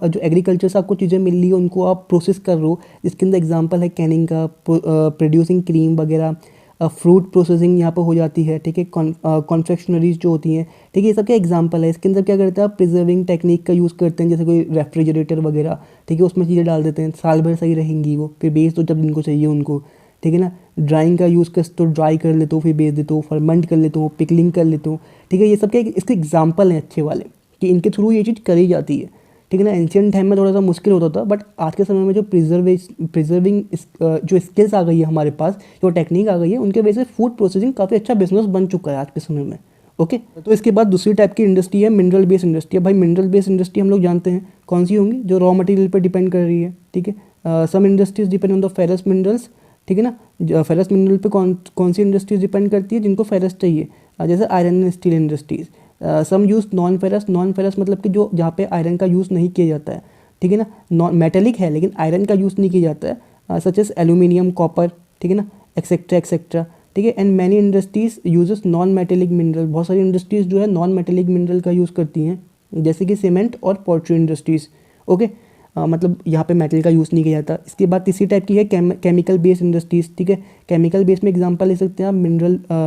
जो एग्रीकल्चर से आपको चीज़ें मिल रही है उनको आप प्रोसेस कर रहे हो। इसके अंदर एग्जांपल है कैनिंग का, प्रोड्यूसिंग क्रीम वगैरह। फ्रूट प्रोसेसिंग यहाँ पर हो जाती है, ठीक है। कॉन्फेक्शनरीज जो होती हैं, ठीक है, ये सब क्या एग्जांपल है। इसके अंदर क्या करते हैं आप? प्रिजर्विंग टेक्निक का यूज़ करते हैं, जैसे कोई रेफ्रिजरेटर वगैरह, ठीक है, उसमें चीज़ें डाल देते हैं, साल भर सही रहेंगी वो, फिर बेच दो जब जिनको चाहिए उनको, ठीक है ना। ड्राइंग का यूज़ कर तो ड्राई कर लेते हो, फिर बेच देते हो, फर्मेंट कर लेते हो, पिकलिंग कर लेते हो, ठीक है। ये सब क्या इसके एग्जाम्पल हैं अच्छे वाले कि इनके थ्रू ये चीज़ करी जाती है, ठीक है ना। एंशियंट टाइम में थोड़ा सा मुश्किल होता था, बट आज के समय में जो प्रिजर्विंग जो स्किल्स आ गई है हमारे पास, जो टेक्निक आ गई है, उनके वजह से फूड प्रोसेसिंग काफ़ी अच्छा बिजनेस बन चुका है आज के समय में, ओके। तो इसके बाद दूसरी टाइप की इंडस्ट्री है मिनरल बेस्ड इंडस्ट्री। भाई मिनरल बेस्ड इंडस्ट्री हम लोग जानते हैं कौन सी होंगी? जो रॉ मटेरियल पर डिपेंड कर रही है, ठीक है। Some industries depend on the ferrous minerals, ठीक है ना। फेरस मिनरल पे कौन सी इंडस्ट्रीज डिपेंड करती है? जिनको फेरस चाहिए, जैसे iron and steel industries. Some use non ferrous. Non ferrous मतलब कि जो जहाँ पे आयरन का यूज़ नहीं किया जाता है, ठीक है ना, नॉन मेटेलिक है लेकिन आयरन का यूज़ नहीं किया जाता है, सच एस एल्यूमिनियम, कॉपर, ठीक है ना, एक्सेट्रा एक्सेट्रा, ठीक है। And many industries uses non metallic mineral. बहुत सारी इंडस्ट्रीज जो है नॉन मेटेलिक मिनरल का यूज़ करती हैं, जैसे कि सीमेंट और पोल्ट्री इंडस्ट्रीज, ओके। मतलब यहाँ पे मेटल का यूज़ नहीं किया जाता। इसके बाद तीसरी टाइप की है केमिकल बेस्ड इंडस्ट्रीज़, ठीक है। केमिकल बेस्ड में एग्जांपल ले सकते हैं आप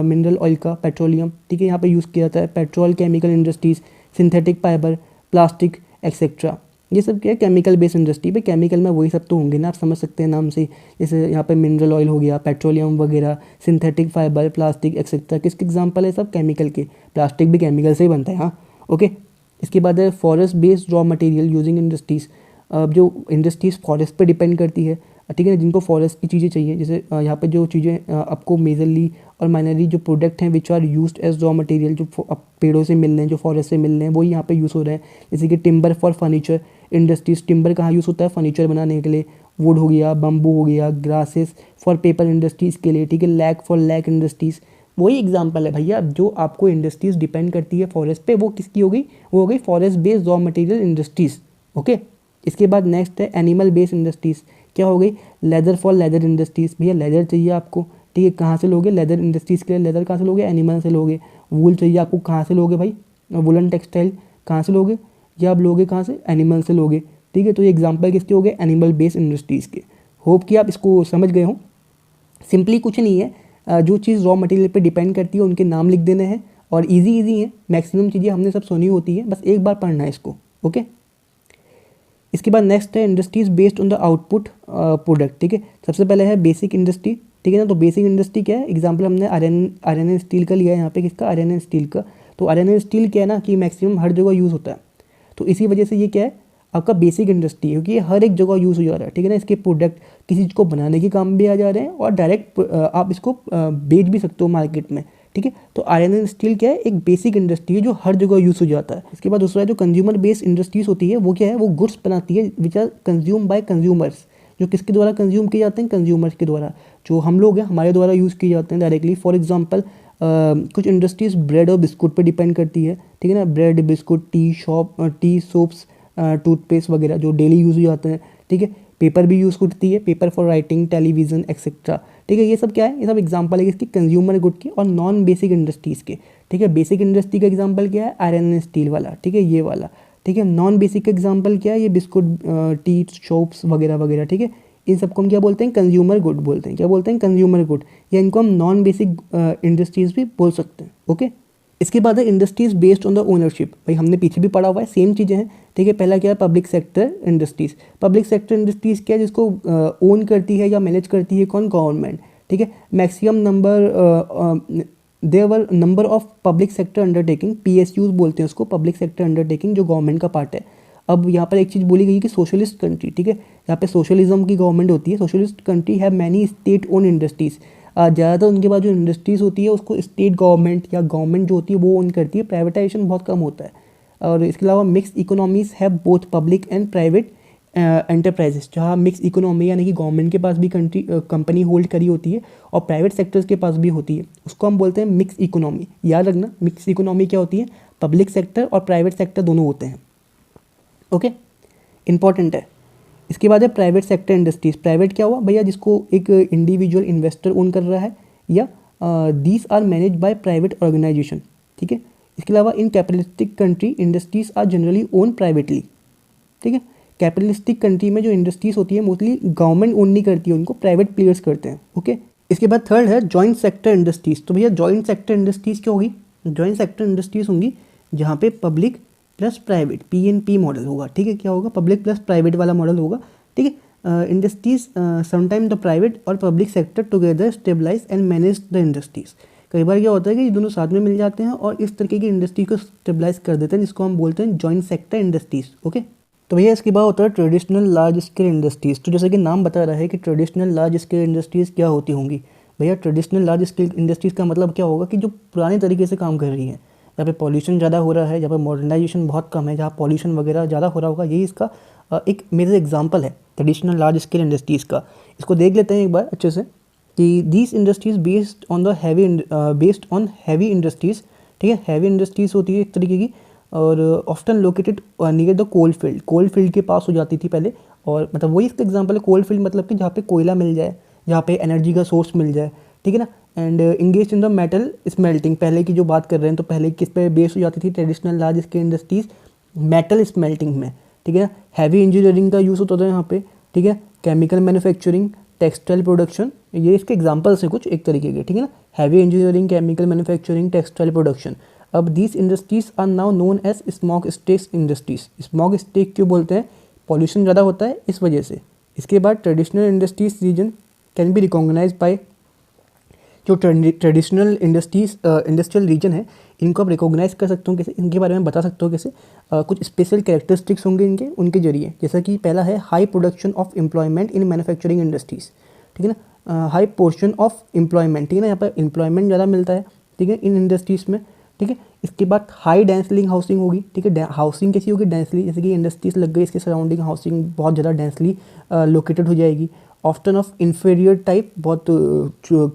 मिनरल ऑयल का, पेट्रोलियम, ठीक है, यहाँ पे यूज़ किया जाता है। Petrol chemical industries, synthetic fibre, plastic etcetera, ये सब क्या है केमिकल बेस्ड इंडस्ट्री पे। केमिकल में वही सब तो होंगे ना, आप समझ सकते हैं नाम से। जैसे यहाँ पे मिनरल ऑयल हो गया, पेट्रोलियम वगैरह, सिंथेटिक फाइबर, प्लास्टिक एक्सेट्रा, किसके एग्जांपल है? सब केमिकल के। प्लास्टिक भी केमिकल से ही बनता है, हाँ, ओके। इसके बाद है forest based raw material using industries. जो इंडस्ट्रीज़ फॉरेस्ट पे डिपेंड करती है, ठीक है ना, जिनको फॉरेस्ट की चीज़ें चाहिए। जैसे यहाँ पे जो चीज़ें आपको मेजरली और माइनरली जो प्रोडक्ट हैं which are used as raw material, जो पेड़ों से मिल रहे हैं, जो फॉरेस्ट से मिल रहे हैं, वही यहाँ पे यूज़ हो रहे हैं। जैसे कि timber for furniture industries. Timber कहाँ यूज़ होता है? फर्नीचर बनाने के लिए। वुड हो गया, बम्बू हो गया, ग्रासेस फॉर पेपर इंडस्ट्रीज़ के लिए, ठीक है। लैक फॉर लैक इंडस्ट्रीज़, वही एग्जांपल है भैया। जो आपको इंडस्ट्रीज़ डिपेंड करती है फॉरेस्ट पे, वो किसकी हो गई? वो हो गई forest based raw material industries, okay. इसके बाद नेक्स्ट है एनिमल बेस्ड इंडस्ट्रीज़। क्या हो गई? Leather for leather industries. भैया लेदर चाहिए आपको, ठीक है, कहाँ से लोगे? लेदर इंडस्ट्रीज़ के लिए लेदर कहाँ से लोगे? एनिमल से लोगे। वूल चाहिए आपको, कहाँ से लोगे भाई? वुलन टेक्सटाइल कहाँ से लोगे? या आप लोगे कहाँ से? एनिमल से लोगे, ठीक है। तो ये एग्जाम्पल किसके हो गए? एनिमल बेस्ड इंडस्ट्रीज़ के। होप कि आप इसको समझ गए हो। सिंपली कुछ नहीं है, जो चीज़ रॉ मटेरियल पे डिपेंड करती है उनके नाम लिख देने हैं, और इजी है। मैक्सिमम चीज़ें हमने सब सुनी होती है, बस एक बार पढ़ना है इसको, ओके। इसके बाद नेक्स्ट है industries based on the output product, ठीक है। सबसे पहले है बेसिक इंडस्ट्री, ठीक है ना। तो बेसिक इंडस्ट्री क्या है? एग्जांपल हमने आयरन एंड स्टील का लिया है यहाँ पे। किसका? आयरन एंड स्टील का। तो आयरन एंड स्टील क्या है ना कि मैक्सिमम हर जगह यूज़ होता है, तो इसी वजह से ये क्या है? आपका बेसिक इंडस्ट्री है, क्योंकि ये हर एक जगह यूज़ हो जा रहा है, ठीक है ना। इसके प्रोडक्ट किसी चीज़ को बनाने के काम भी आ जा रहे हैं, और डायरेक्ट आप इसको बेच भी सकते हो मार्केट में, ठीक है। तो आयरन एंड स्टील क्या है? एक बेसिक इंडस्ट्री है जो हर जगह यूज़ हो जाता है। इसके बाद दूसरा जो कंज्यूमर बेस्ड इंडस्ट्रीज होती है, वो क्या है? वो गुड्स बनाती है which are consume by consumers. जो किसके द्वारा कंज्यूम किए जाते हैं? कंज्यूमर्स के द्वारा। जो हम लोग हैं, हमारे द्वारा यूज़ किए जाते हैं डायरेक्टली। फॉर एग्जाम्पल कुछ इंडस्ट्रीज ब्रेड और बिस्कुट पर डिपेंड करती है, ठीक है ना। Bread, biscuit, T soaps, toothpaste वगैरह जो डेली यूज़ हो जाते हैं, ठीक है। पेपर भी यूज़ होती है, paper for writing, television etcetera, ठीक है। ये सब क्या है, ये सब एग्जांपल है इसकी कंज्यूमर गुड की और नॉन बेसिक इंडस्ट्रीज़ के, ठीक है। बेसिक इंडस्ट्री का एग्जांपल क्या है, आयरन एंड स्टील वाला, ठीक है, ये वाला, ठीक है। नॉन बेसिक का एग्जांपल क्या है, ये बिस्कुट, टी शॉप्स वगैरह वगैरह, ठीक है। इन सबको हम क्या बोलते हैं, कंज्यूमर गुड बोलते हैं। क्या बोलते हैं, कंज्यूमर गुड, या इनको हम नॉन बेसिक इंडस्ट्रीज़ भी बोल सकते हैं, ओके। इसके बाद है industries based on the ownership. भाई हमने पीछे भी पढ़ा हुआ है, सेम चीज़ें हैं, ठीक है। पहला क्या है, public sector industries. Public sector industries क्या है, जिसको ओन करती है या मैनेज करती है कौन, गवर्नमेंट, ठीक है। Maximum number there were number of public sector undertaking, PSUs बोलते हैं उसको, पब्लिक सेक्टर अंडरटेकिंग, जो गवर्नमेंट का पार्ट है। अब यहाँ पर एक चीज़ बोली गई कि सोशलिस्ट कंट्री, ठीक है, यहाँ पे सोशलिज्म की गवर्नमेंट होती है। Socialist country have many state own industries, ज़्यादातर उनके पास जो इंडस्ट्रीज़ होती है उसको स्टेट गवर्नमेंट या गवर्नमेंट जो होती है वो ओन करती है। प्राइवेटाइजेशन बहुत कम होता है। और इसके अलावा mix economies have both public and private enterprises, जहाँ मिक्स इकोनॉमी यानी कि गवर्नमेंट के पास भी कंपनी होल्ड करी होती है और प्राइवेट सेक्टर्स के पास भी होती है, उसको हम बोलते हैं मिक्स इकोनॉमी। याद रखना, मिक्स इकोनॉमी क्या होती है, पब्लिक सेक्टर और प्राइवेट सेक्टर दोनों होते हैं, ओके, इंपॉर्टेंट है। इसके बाद है प्राइवेट सेक्टर इंडस्ट्रीज। प्राइवेट क्या हुआ भैया, जिसको एक इंडिविजुअल इन्वेस्टर ओन कर रहा है, या these are manage by private organisation, ठीक है। इसके अलावा in capitalistic country industries are generally own privately, ठीक है। कैपिटलिस्टिक कंट्री में जो इंडस्ट्रीज होती है मोस्टली गवर्नमेंट ओन नहीं करती है, उनको प्राइवेट प्लेयर्स करते हैं, ओके। इसके बाद थर्ड है जॉइंट सेक्टर इंडस्ट्रीज। तो भैया जॉइंट सेक्टर इंडस्ट्रीज क्या होगी, जॉइंट सेक्टर इंडस्ट्रीज होंगी जहाँ पे public plus private, PNP model होगा, ठीक है। क्या होगा, पब्लिक प्लस प्राइवेट वाला मॉडल होगा, ठीक है। इंडस्ट्रीज समटाइम द प्राइवेट और public sector together stabilise and manage the industries. कई बार क्या होता है कि ये दोनों साथ में मिल जाते हैं और इस तरीके की इंडस्ट्री को स्टेबलाइज कर देते हैं, जिसको हम बोलते हैं जॉइंट सेक्टर इंडस्ट्रीज, ओके। तो भैया इसके बाद होता है ट्रेडिशनल लार्ज स्केल इंडस्ट्रीज। तो जैसे कि नाम बता रहा है कि ट्रेडिशनल लार्ज स्केल इंडस्ट्रीज क्या होती होंगी। भैया ट्रेडिशनल लार्ज स्केल इंडस्ट्रीज का मतलब क्या होगा कि जो पुराने तरीके से काम कर रही है, जहाँ पे पॉल्यूशन ज़्यादा हो रहा है, जहाँ पे मॉडर्नाइजेशन बहुत कम है, जहाँ पॉल्यूशन वगैरह ज़्यादा हो रहा होगा, यही इसका एक मेजर एग्जांपल है ट्रेडिशनल लार्ज स्केल इंडस्ट्रीज़ का। इसको देख लेते हैं एक बार अच्छे से कि these industries based on heavy industries, ठीक है। हैवी इंडस्ट्रीज़ होती है एक तरीके की, और often located near the coal field, coal field के पास हो जाती थी पहले। और मतलब वही इसका एग्जांपल है, कोल फील्ड मतलब कि जहाँ पे कोयला मिल जाए, जहाँ पे एनर्जी का सोर्स मिल जाए, ठीक है ना। And engage in the metal smelting, पहले की जो बात कर रहे हैं तो पहले किस पे बेस हो जाती थी traditional large scale industries, metal smelting में, ठीक है ना। हैवी इंजीनियरिंग का यूज़ होता था यहाँ पे, ठीक है। केमिकल मैन्युफैक्चरिंग, टेक्सटाइल प्रोडक्शन, ये इसके एग्जांपल्स हैं कुछ एक तरीके के, ठीक है ना। Heavy engineering, chemical manufacturing, textile production. अब these industries are now known as smog stack industries. Smog stack क्यों बोलते हैं, पॉल्यूशन ज़्यादा होता है इस वजह से। इसके बाद traditional industries region can be recognise by, जो ट्रेडिशनल इंडस्ट्रियल रीजन है इनको आप रिकॉग्नाइज कर सकते हो कैसे, इनके बारे में बता सकते हो कैसे। कुछ स्पेशल कैरेक्टरिस्टिक्स होंगे इनके, उनके जरिए, जैसा कि पहला है high production of employment in manufacturing industries, ठीक है ना। हाई पोर्शन ऑफ एम्प्लॉयमेंट, ठीक है ना, यहाँ पर एम्प्लॉयमेंट ज़्यादा मिलता है, ठीक है, इन इंडस्ट्रीज़ में, ठीक है। इसके बाद हाई डेंसली हाउसिंग होगी, ठीक है। हाउसिंग कैसी होगी, डेंसली, जैसे कि इंडस्ट्रीज लग गई इसके सराउंडिंग हाउसिंग बहुत ज़्यादा डेंसली लोकेटेड हो जाएगी। ऑफ्टन ऑफ इन्फीरियर टाइप, बहुत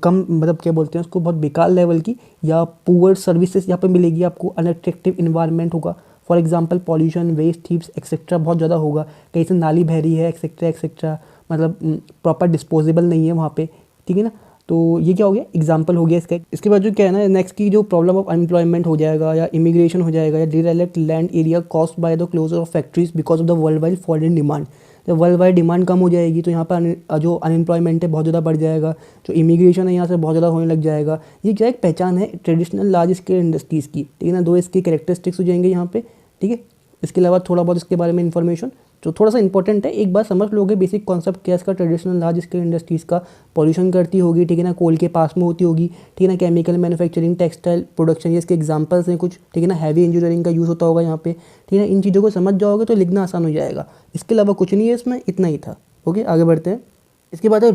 कम, मतलब क्या बोलते हैं उसको, बहुत बेकार लेवल की या पुअर सर्विसेज यहाँ पे मिलेगी आपको। अनअट्रैक्टिव इन्वायरमेंट होगा, for example pollution, waste heaps etcetera बहुत ज़्यादा होगा, कहीं से नाली बह रही है एक्सेट्रा एक्सेट्रा, मतलब प्रॉपर डिस्पोजेबल नहीं है वहाँ पे, ठीक है ना। तो ये क्या हो गया, एग्जाम्पल हो गया इसका। इसके बाद जो क्या है ना, नेक्स्ट की जो प्रॉब्लम ऑफ अनएम्प्लॉयमेंट हो जाएगा, या इमिग्रेशन हो जाएगा, या derelict land area cost by the closure of factories because of the world wide fall in demand. जब वर्ल्ड वाइड डिमांड कम हो जाएगी तो यहाँ पर जो अनएम्प्लॉयमेंट है बहुत ज़्यादा बढ़ जाएगा, जो इमिग्रेशन है यहाँ से बहुत ज़्यादा होने लग जाएगा। ये क्या एक पहचान है ट्रेडिशनल लार्ज स्केल इंडस्ट्रीज़ की, ठीक है ना। दो इसके कैरेक्टरिस्टिक्स हो जाएंगे यहाँ पे, ठीक है। इसके अलावा थोड़ा बहुत इसके बारे में इन्फॉर्मेशन जो थोड़ा सा इंपॉर्टेंट है, एक बार समझ लोगे बेसिक कॉन्सेप्ट क्या इसका, ट्रेडिशनल लार्ज स्केल इंडस्ट्रीज़ का। पॉल्यूशन करती होगी, ठीक है ना, कोल के पास में होती होगी, ठीक है ना। केमिकल मैन्युफैक्चरिंग, टेक्सटाइल प्रोडक्शन, ये इसके एग्जांपल्स हैं कुछ, ठीक है ना। हैवी इंजीनियरिंग का यूज़ होता होगा यहाँ पे, ठीक है ना। इन चीज़ों को समझ जाओगे तो लिखना आसान हो जाएगा। इसके अलावा कुछ नहीं है इसमें, इतना ही था, ओके। आगे बढ़ते हैं। इसके बाद है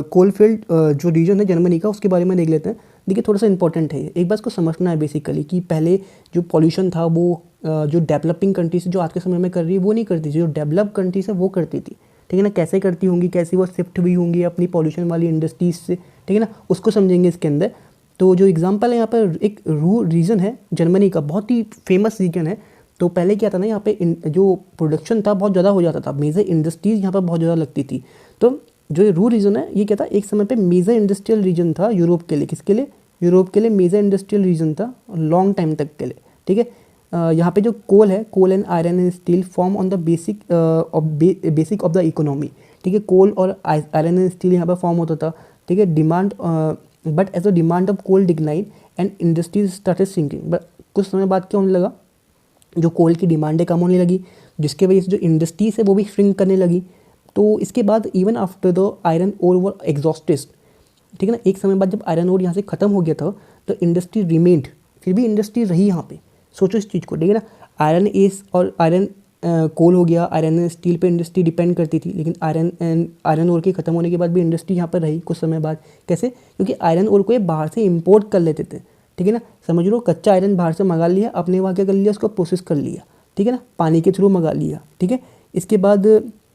कोलफील्ड जो रीजन है जर्मनी का, उसके बारे में देख लेते हैं। देखिए थोड़ा सा इंपॉर्टेंट है, एक बात को समझना है बेसिकली कि पहले जो पॉल्यूशन था वो जो डेवलपिंग कंट्रीज जो आज के समय में कर रही है वो नहीं करती थी, जो डेवलप कंट्रीज है वो करती थी, ठीक है ना। कैसे करती होंगी, कैसे वो शिफ्ट भी होंगी अपनी पॉल्यूशन वाली इंडस्ट्रीज से, ठीक है ना, उसको समझेंगे इसके अंदर। तो जो एग्जांपल है यहाँ पर, एक रीजन है जर्मनी का, बहुत ही फेमस रीजन है, तो पहले क्या था ना, यहाँ पे जो प्रोडक्शन था बहुत ज़्यादा हो जाता था, मेजर इंडस्ट्रीज़ यहाँ पर बहुत ज़्यादा लगती थी। तो जो रूर रीजन है ये क्या था, एक समय पे मेजर इंडस्ट्रियल रीजन था यूरोप के लिए। किसके लिए? यूरोप के लिए मेजर इंडस्ट्रियल रीजन था लॉन्ग टाइम तक के लिए, ठीक है। यहाँ पे जो कोल है, coal and iron and steel form on the basic of the economy, ठीक है। कोल और आयरन एंड स्टील यहाँ पर फॉर्म होता था, ठीक है। Demand but as the demand of coal decline and industries started sinking. But कुछ समय बाद क्या होने लगा, जो कोल की डिमांडें कम होने लगी, जिसके वजह से जो इंडस्ट्रीज है वो भी श्रिंक करने लगी। तो इसके बाद even after the iron ore were exhausted, ठीक है ना, एक समय बाद जब आयरन ओर यहाँ से ख़त्म हो गया था तो इंडस्ट्री रिमेंड, फिर भी इंडस्ट्री रही यहाँ पे। सोचो इस चीज़ को, ठीक है ना। आयरन एस और आयरन कोल हो गया, आयरन एंड स्टील पे इंडस्ट्री डिपेंड करती थी, लेकिन आयरन ओर के ख़त्म होने के बाद भी इंडस्ट्री यहाँ पर रही कुछ समय बाद। कैसे? क्योंकि आयरन ओर को ये बाहर से इम्पोर्ट कर लेते थे, ठीक है ना। समझ लो, कच्चा आयरन बाहर से मंगा लिया, अपने वहाँ क्या कर लिया, उसको प्रोसेस कर लिया, ठीक है ना, पानी के थ्रू मंगा लिया, ठीक है। इसके बाद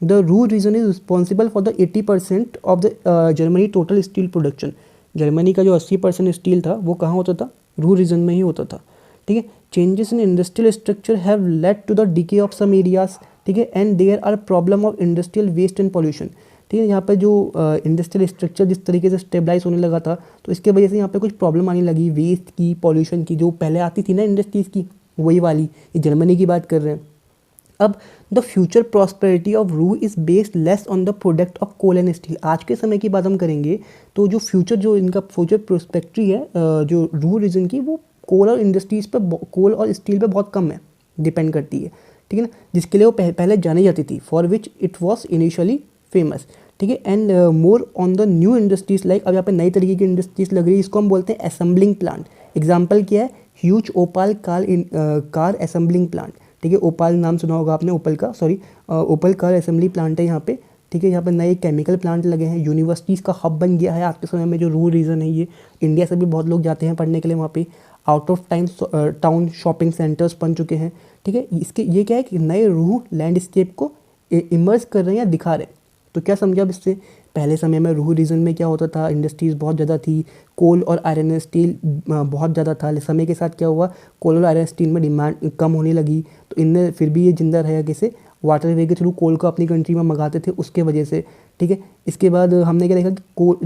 the Ruhr region is responsible for the 80% of the Germany total steel production. Germany का जो 80% स्टील था वो कहाँ होता था? रूर रीजन में ही होता था, ठीक है। Changes in industrial structure have led to the decay of some areas, ठीक है, and there are problem of industrial waste and pollution, ठीक है। यहाँ पर जो इंडस्ट्रियल स्ट्रक्चर जिस तरीके से स्टेबलाइज होने लगा था, तो इसके वजह से यहाँ पे कुछ प्रॉब्लम आने लगी, वेस्ट की, पॉल्यूशन की, जो पहले आती थी ना इंडस्ट्रीज़ की, वही वाली। ये जर्मनी की बात कर रहे हैं। अब the future prosperity of Ruhr is based less on the product of coal and steel. आज के समय की बात हम करेंगे तो जो फ्यूचर, जो इनका फ्यूचर प्रोस्पेक्ट्री है जो रू रीजन की, वो कोल और इंडस्ट्रीज़ पे, कोल और स्टील पे बहुत कम है, डिपेंड करती है, ठीक है ना, जिसके लिए वो पहले जानी जाती थी, for which it was initially famous, ठीक है। And more on the new industries like, अब यहाँ पे नई तरीके की इंडस्ट्रीज लग रही है, इसको हम बोलते हैं असेंबलिंग प्लांट। एग्जाम्पल क्या है? ह्यूज ओपाल कार असेंबलिंग प्लांट, ठीक है। ओपाल नाम सुना होगा आपने, ओपल का, सॉरी ओपल कार असेंबली प्लांट है यहाँ पे, ठीक है। यहाँ पर नए केमिकल प्लांट लगे हैं, यूनिवर्सिटीज़ का हब बन गया है आज के समय में। जो रूरल रीजन है ये, इंडिया से भी बहुत लोग जाते हैं पढ़ने के लिए वहाँ पे। Out of town shopping centres बन चुके हैं, ठीक है। इसके ये क्या है कि नए रूह लैंडस्केप को इमर्ज कर रहे हैं या दिखा रहे हैं। तो क्या समझा अब इससे? पहले समय में रूह रीजन में क्या होता था, इंडस्ट्रीज़ बहुत ज़्यादा थी, कोल और आयरन स्टील बहुत ज़्यादा था। समय के साथ क्या हुआ, कोल और आयरन स्टील में डिमांड कम होने लगी, तो इनने फिर भी ये जिंदा रहेगा कैसे? वाटर वे के थ्रू कोल को अपनी कंट्री में मंगाते थे, उसके वजह से, ठीक है। इसके बाद हमने क्या देखा कि कोल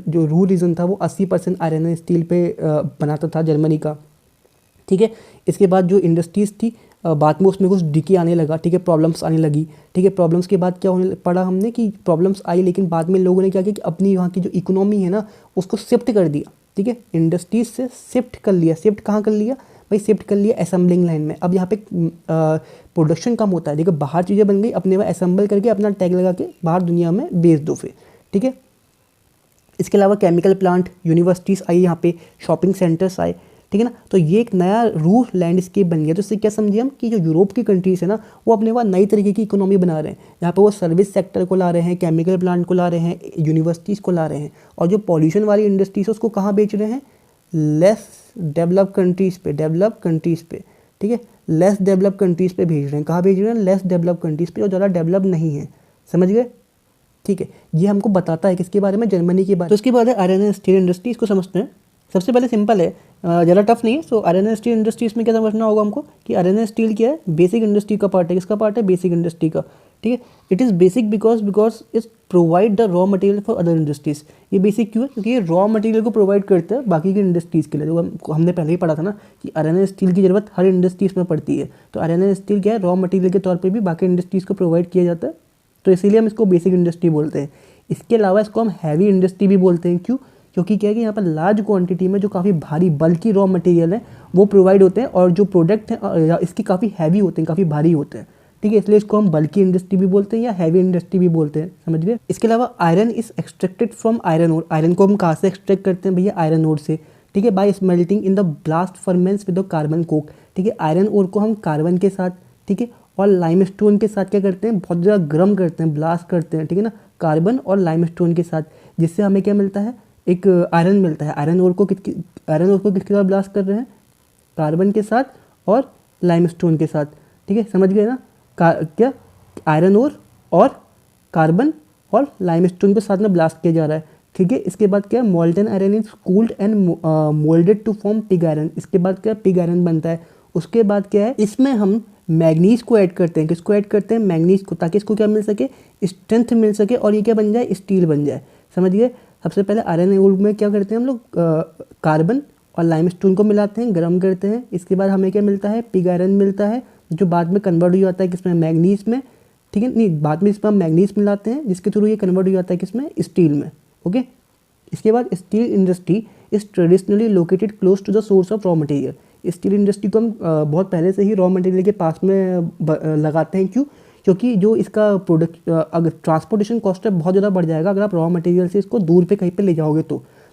जो रूह रीजन था वो 80% आयरन एंड स्टील पे बनाता था जर्मनी का, ठीक है। इसके बाद जो इंडस्ट्रीज़ थी बाद में उसमें कुछ डिके आने लगा, ठीक है, प्रॉब्लम्स आने लगी, ठीक है। प्रॉब्लम्स के बाद क्या होने पड़ा हमने कि प्रॉब्लम्स आई, लेकिन बाद में लोगों ने क्या किया कि अपनी वहाँ की जो इकोनॉमी है ना उसको शिफ्ट कर दिया, ठीक है। इंडस्ट्रीज से शिफ्ट कर लिया। शिफ्ट कहाँ कर लिया भाई? शिफ्ट कर लिया असेंबलिंग लाइन में। अब यहाँ पे प्रोडक्शन कम होता है, देखो बाहर चीज़ें बन गई, अपने वहाँ असेंबल करके अपना टैग लगा के बाहर दुनिया में बेच दो फिर, ठीक है। इसके अलावा केमिकल प्लांट, यूनिवर्सिटीज़ आई यहाँ पे, शॉपिंग सेंटर्स आए, ठीक है ना। तो ये एक नया रूह लैंडस्केप बन गया। तो इससे क्या समझिए हम कि जो यूरोप की कंट्रीज़ है ना वो अपने वहाँ नई तरीके की इकोनॉमी बना रहे हैं। यहाँ पे वो सर्विस सेक्टर को ला रहे हैं, केमिकल प्लांट को ला रहे हैं, यूनिवर्सिटीज़ को ला रहे हैं, और जो पॉल्यूशन वाली इंडस्ट्रीज है उसको कहाँ बेच रहे हैं? लेस डेवलप कंट्रीज़ पे, ठीक है, लेस डेवलप कंट्रीज़ पे भेज रहे हैं। कहाँ भेज रहे हैं? लेस डेवलप कंट्रीज़ पे, और ज़्यादा डेवलप नहीं है, समझ गए, ठीक है। ये हमको बताता है किसके बारे में? जर्मनी के बारे में। तो इसके बाद है आयरन एंड स्टील इंडस्ट्री, इसको समझते हैं। सबसे पहले सिंपल है, ज़्यादा टफ नहीं है। So iron and steel industries में क्या समझना होगा हमको कि आयरन एंड स्टील क्या है? बेसिक इंडस्ट्री का पार्ट है। किसका पार्ट है? बेसिक इंडस्ट्री का, ठीक है। It is basic because it's provide the raw material for other industries. ये बेसिक क्यों है? क्योंकि ये रॉ मटेरियल को प्रोवाइड करता है बाकी की इंडस्ट्रीज़ के लिए। जो हमने पहले ही पढ़ा था ना कि आयरन एंड स्टील की ज़रूरत हर इंडस्ट्रीज़ में पड़ती है। तो आयरन एंड स्टील क्या है? रॉ मटेरियल के तौर पर भी बाकी इंडस्ट्रीज़ को प्रोवाइड किया जाता है, तो इसीलिए हम इसको बेसिक इंडस्ट्री बोलते हैं। इसके अलावा इसको हम हैवी इंडस्ट्री भी बोलते हैं। क्यों? क्योंकि क्या है कि यहाँ पर लार्ज क्वांटिटी में जो काफ़ी भारी बल्कि रॉ मटेरियल है वो प्रोवाइड होते हैं, और जो प्रोडक्ट हैं इसकी काफ़ी हैवी होते हैं, काफ़ी भारी होते हैं, ठीक है। इसलिए इसको हम बल्कि इंडस्ट्री भी बोलते हैं या हैवी इंडस्ट्री भी बोलते हैं, समझ गए। इसके अलावा iron is extracted from iron ore. Iron को हम कहाँ से एक्सट्रैक्ट करते हैं भैया? आयरन ओर से, ठीक है, by smelting in the blast furnace with the carbon coke, ठीक है। आयरन ओर को हम कार्बन के साथ, ठीक है, और लाइमस्टोन के साथ क्या करते हैं? बहुत ज़्यादा गर्म करते हैं, ब्लास्ट करते हैं, ठीक है ना, कार्बन और लाइमस्टोन के साथ, जिससे हमें क्या मिलता है? एक आयरन मिलता है। आयरन ओर को किसके साथ ब्लास्ट कर रहे हैं? कार्बन के साथ और लाइमस्टोन के साथ, ठीक है, समझ गए ना। क्या आयरन ओर और कार्बन और लाइमस्टोन के साथ में ब्लास्ट किया जा रहा है, ठीक है। इसके बाद क्या है? Molten iron is cooled and moulded to form pig iron. इसके बाद क्या? पिग आयरन बनता है, उसके बाद क्या है, इसमें हम मैग्नीज को ऐड करते हैं। किसको ऐड करते हैं? मैग्नीज को, ताकि इसको क्या मिल सके, स्ट्रेंथ मिल सके और ये क्या बन जाए, स्टील बन जाए। समझ गए? सबसे पहले आयरन ओर में क्या करते हैं हम लोग, कार्बन और लाइमस्टोन को मिलाते हैं, गर्म करते हैं। इसके बाद हमें क्या मिलता है, पिग आयरन मिलता है, जो बाद में कन्वर्ट हो जाता है किसमें, मैग्नीज में। ठीक है, नहीं, बाद में इसमें हम मैग्नीज मिलाते हैं, जिसके थ्रू ये कन्वर्ट हो जाता है किसमें, स्टील में। ओके, इसके बाद steel industry is traditionally located close to the source of raw material. Steel industry को हम बहुत पहले से ही रॉ मटेरियल के पास में लगाते हैं। क्यों? क्योंकि जो इसका प्रोडक्ट, अगर ट्रांसपोर्टेशन कॉस्ट है बहुत ज़्यादा बढ़ जाएगा अगर आप रॉ मटेरियल से इसको दूर पे कहीं पे ले जाओगे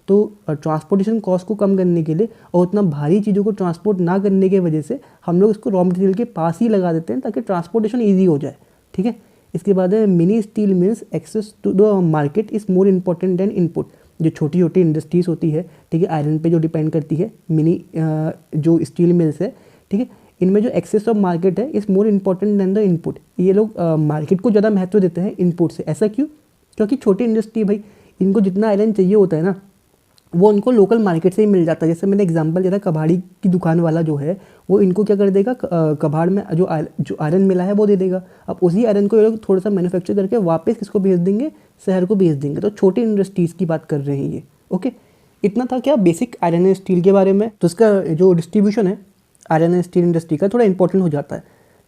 तो ट्रांसपोर्टेशन कॉस्ट को कम करने के लिए और उतना भारी चीज़ों को ट्रांसपोर्ट ना करने की वजह से हम लोग इसको रॉ मटेरियल के पास ही लगा देते हैं, ताकि ट्रांसपोर्टेशन ईजी हो जाए। ठीक है, इसके बाद है mini steel mills access to the market is more important than input. जो छोटी छोटी इंडस्ट्रीज होती है, ठीक है, आयरन पे जो डिपेंड करती है, मिनी जो स्टील मिल्स है, ठीक है, इनमें जो एक्सेस ऑफ मार्केट है is more important then the input. ये लोग मार्केट को ज़्यादा महत्व देते हैं इनपुट से। ऐसा क्यों? क्योंकि छोटी इंडस्ट्री भाई, इनको जितना आयरन चाहिए होता है ना, वो उनको लोकल मार्केट से ही मिल जाता है। जैसे मैंने एग्जांपल दिया था, कबाड़ी की दुकान वाला जो है वो इनको क्या कर देगा, कबाड़ में जो आयरन मिला है वो दे देगा। अब उसी आयरन को ये लोग थोड़ा सा मैन्युफैक्चर करके वापस किसको भेज देंगे, शहर को भेज देंगे। तो छोटी इंडस्ट्रीज़ की बात कर रहे हैं ये। ओके, इतना था क्या बेसिक आयरन एंड स्टील के बारे में। तो इसका जो डिस्ट्रीब्यूशन है आयरन एंड स्टील इंडस्ट्री का थोड़ा इंपॉर्टेंट हो जाता है।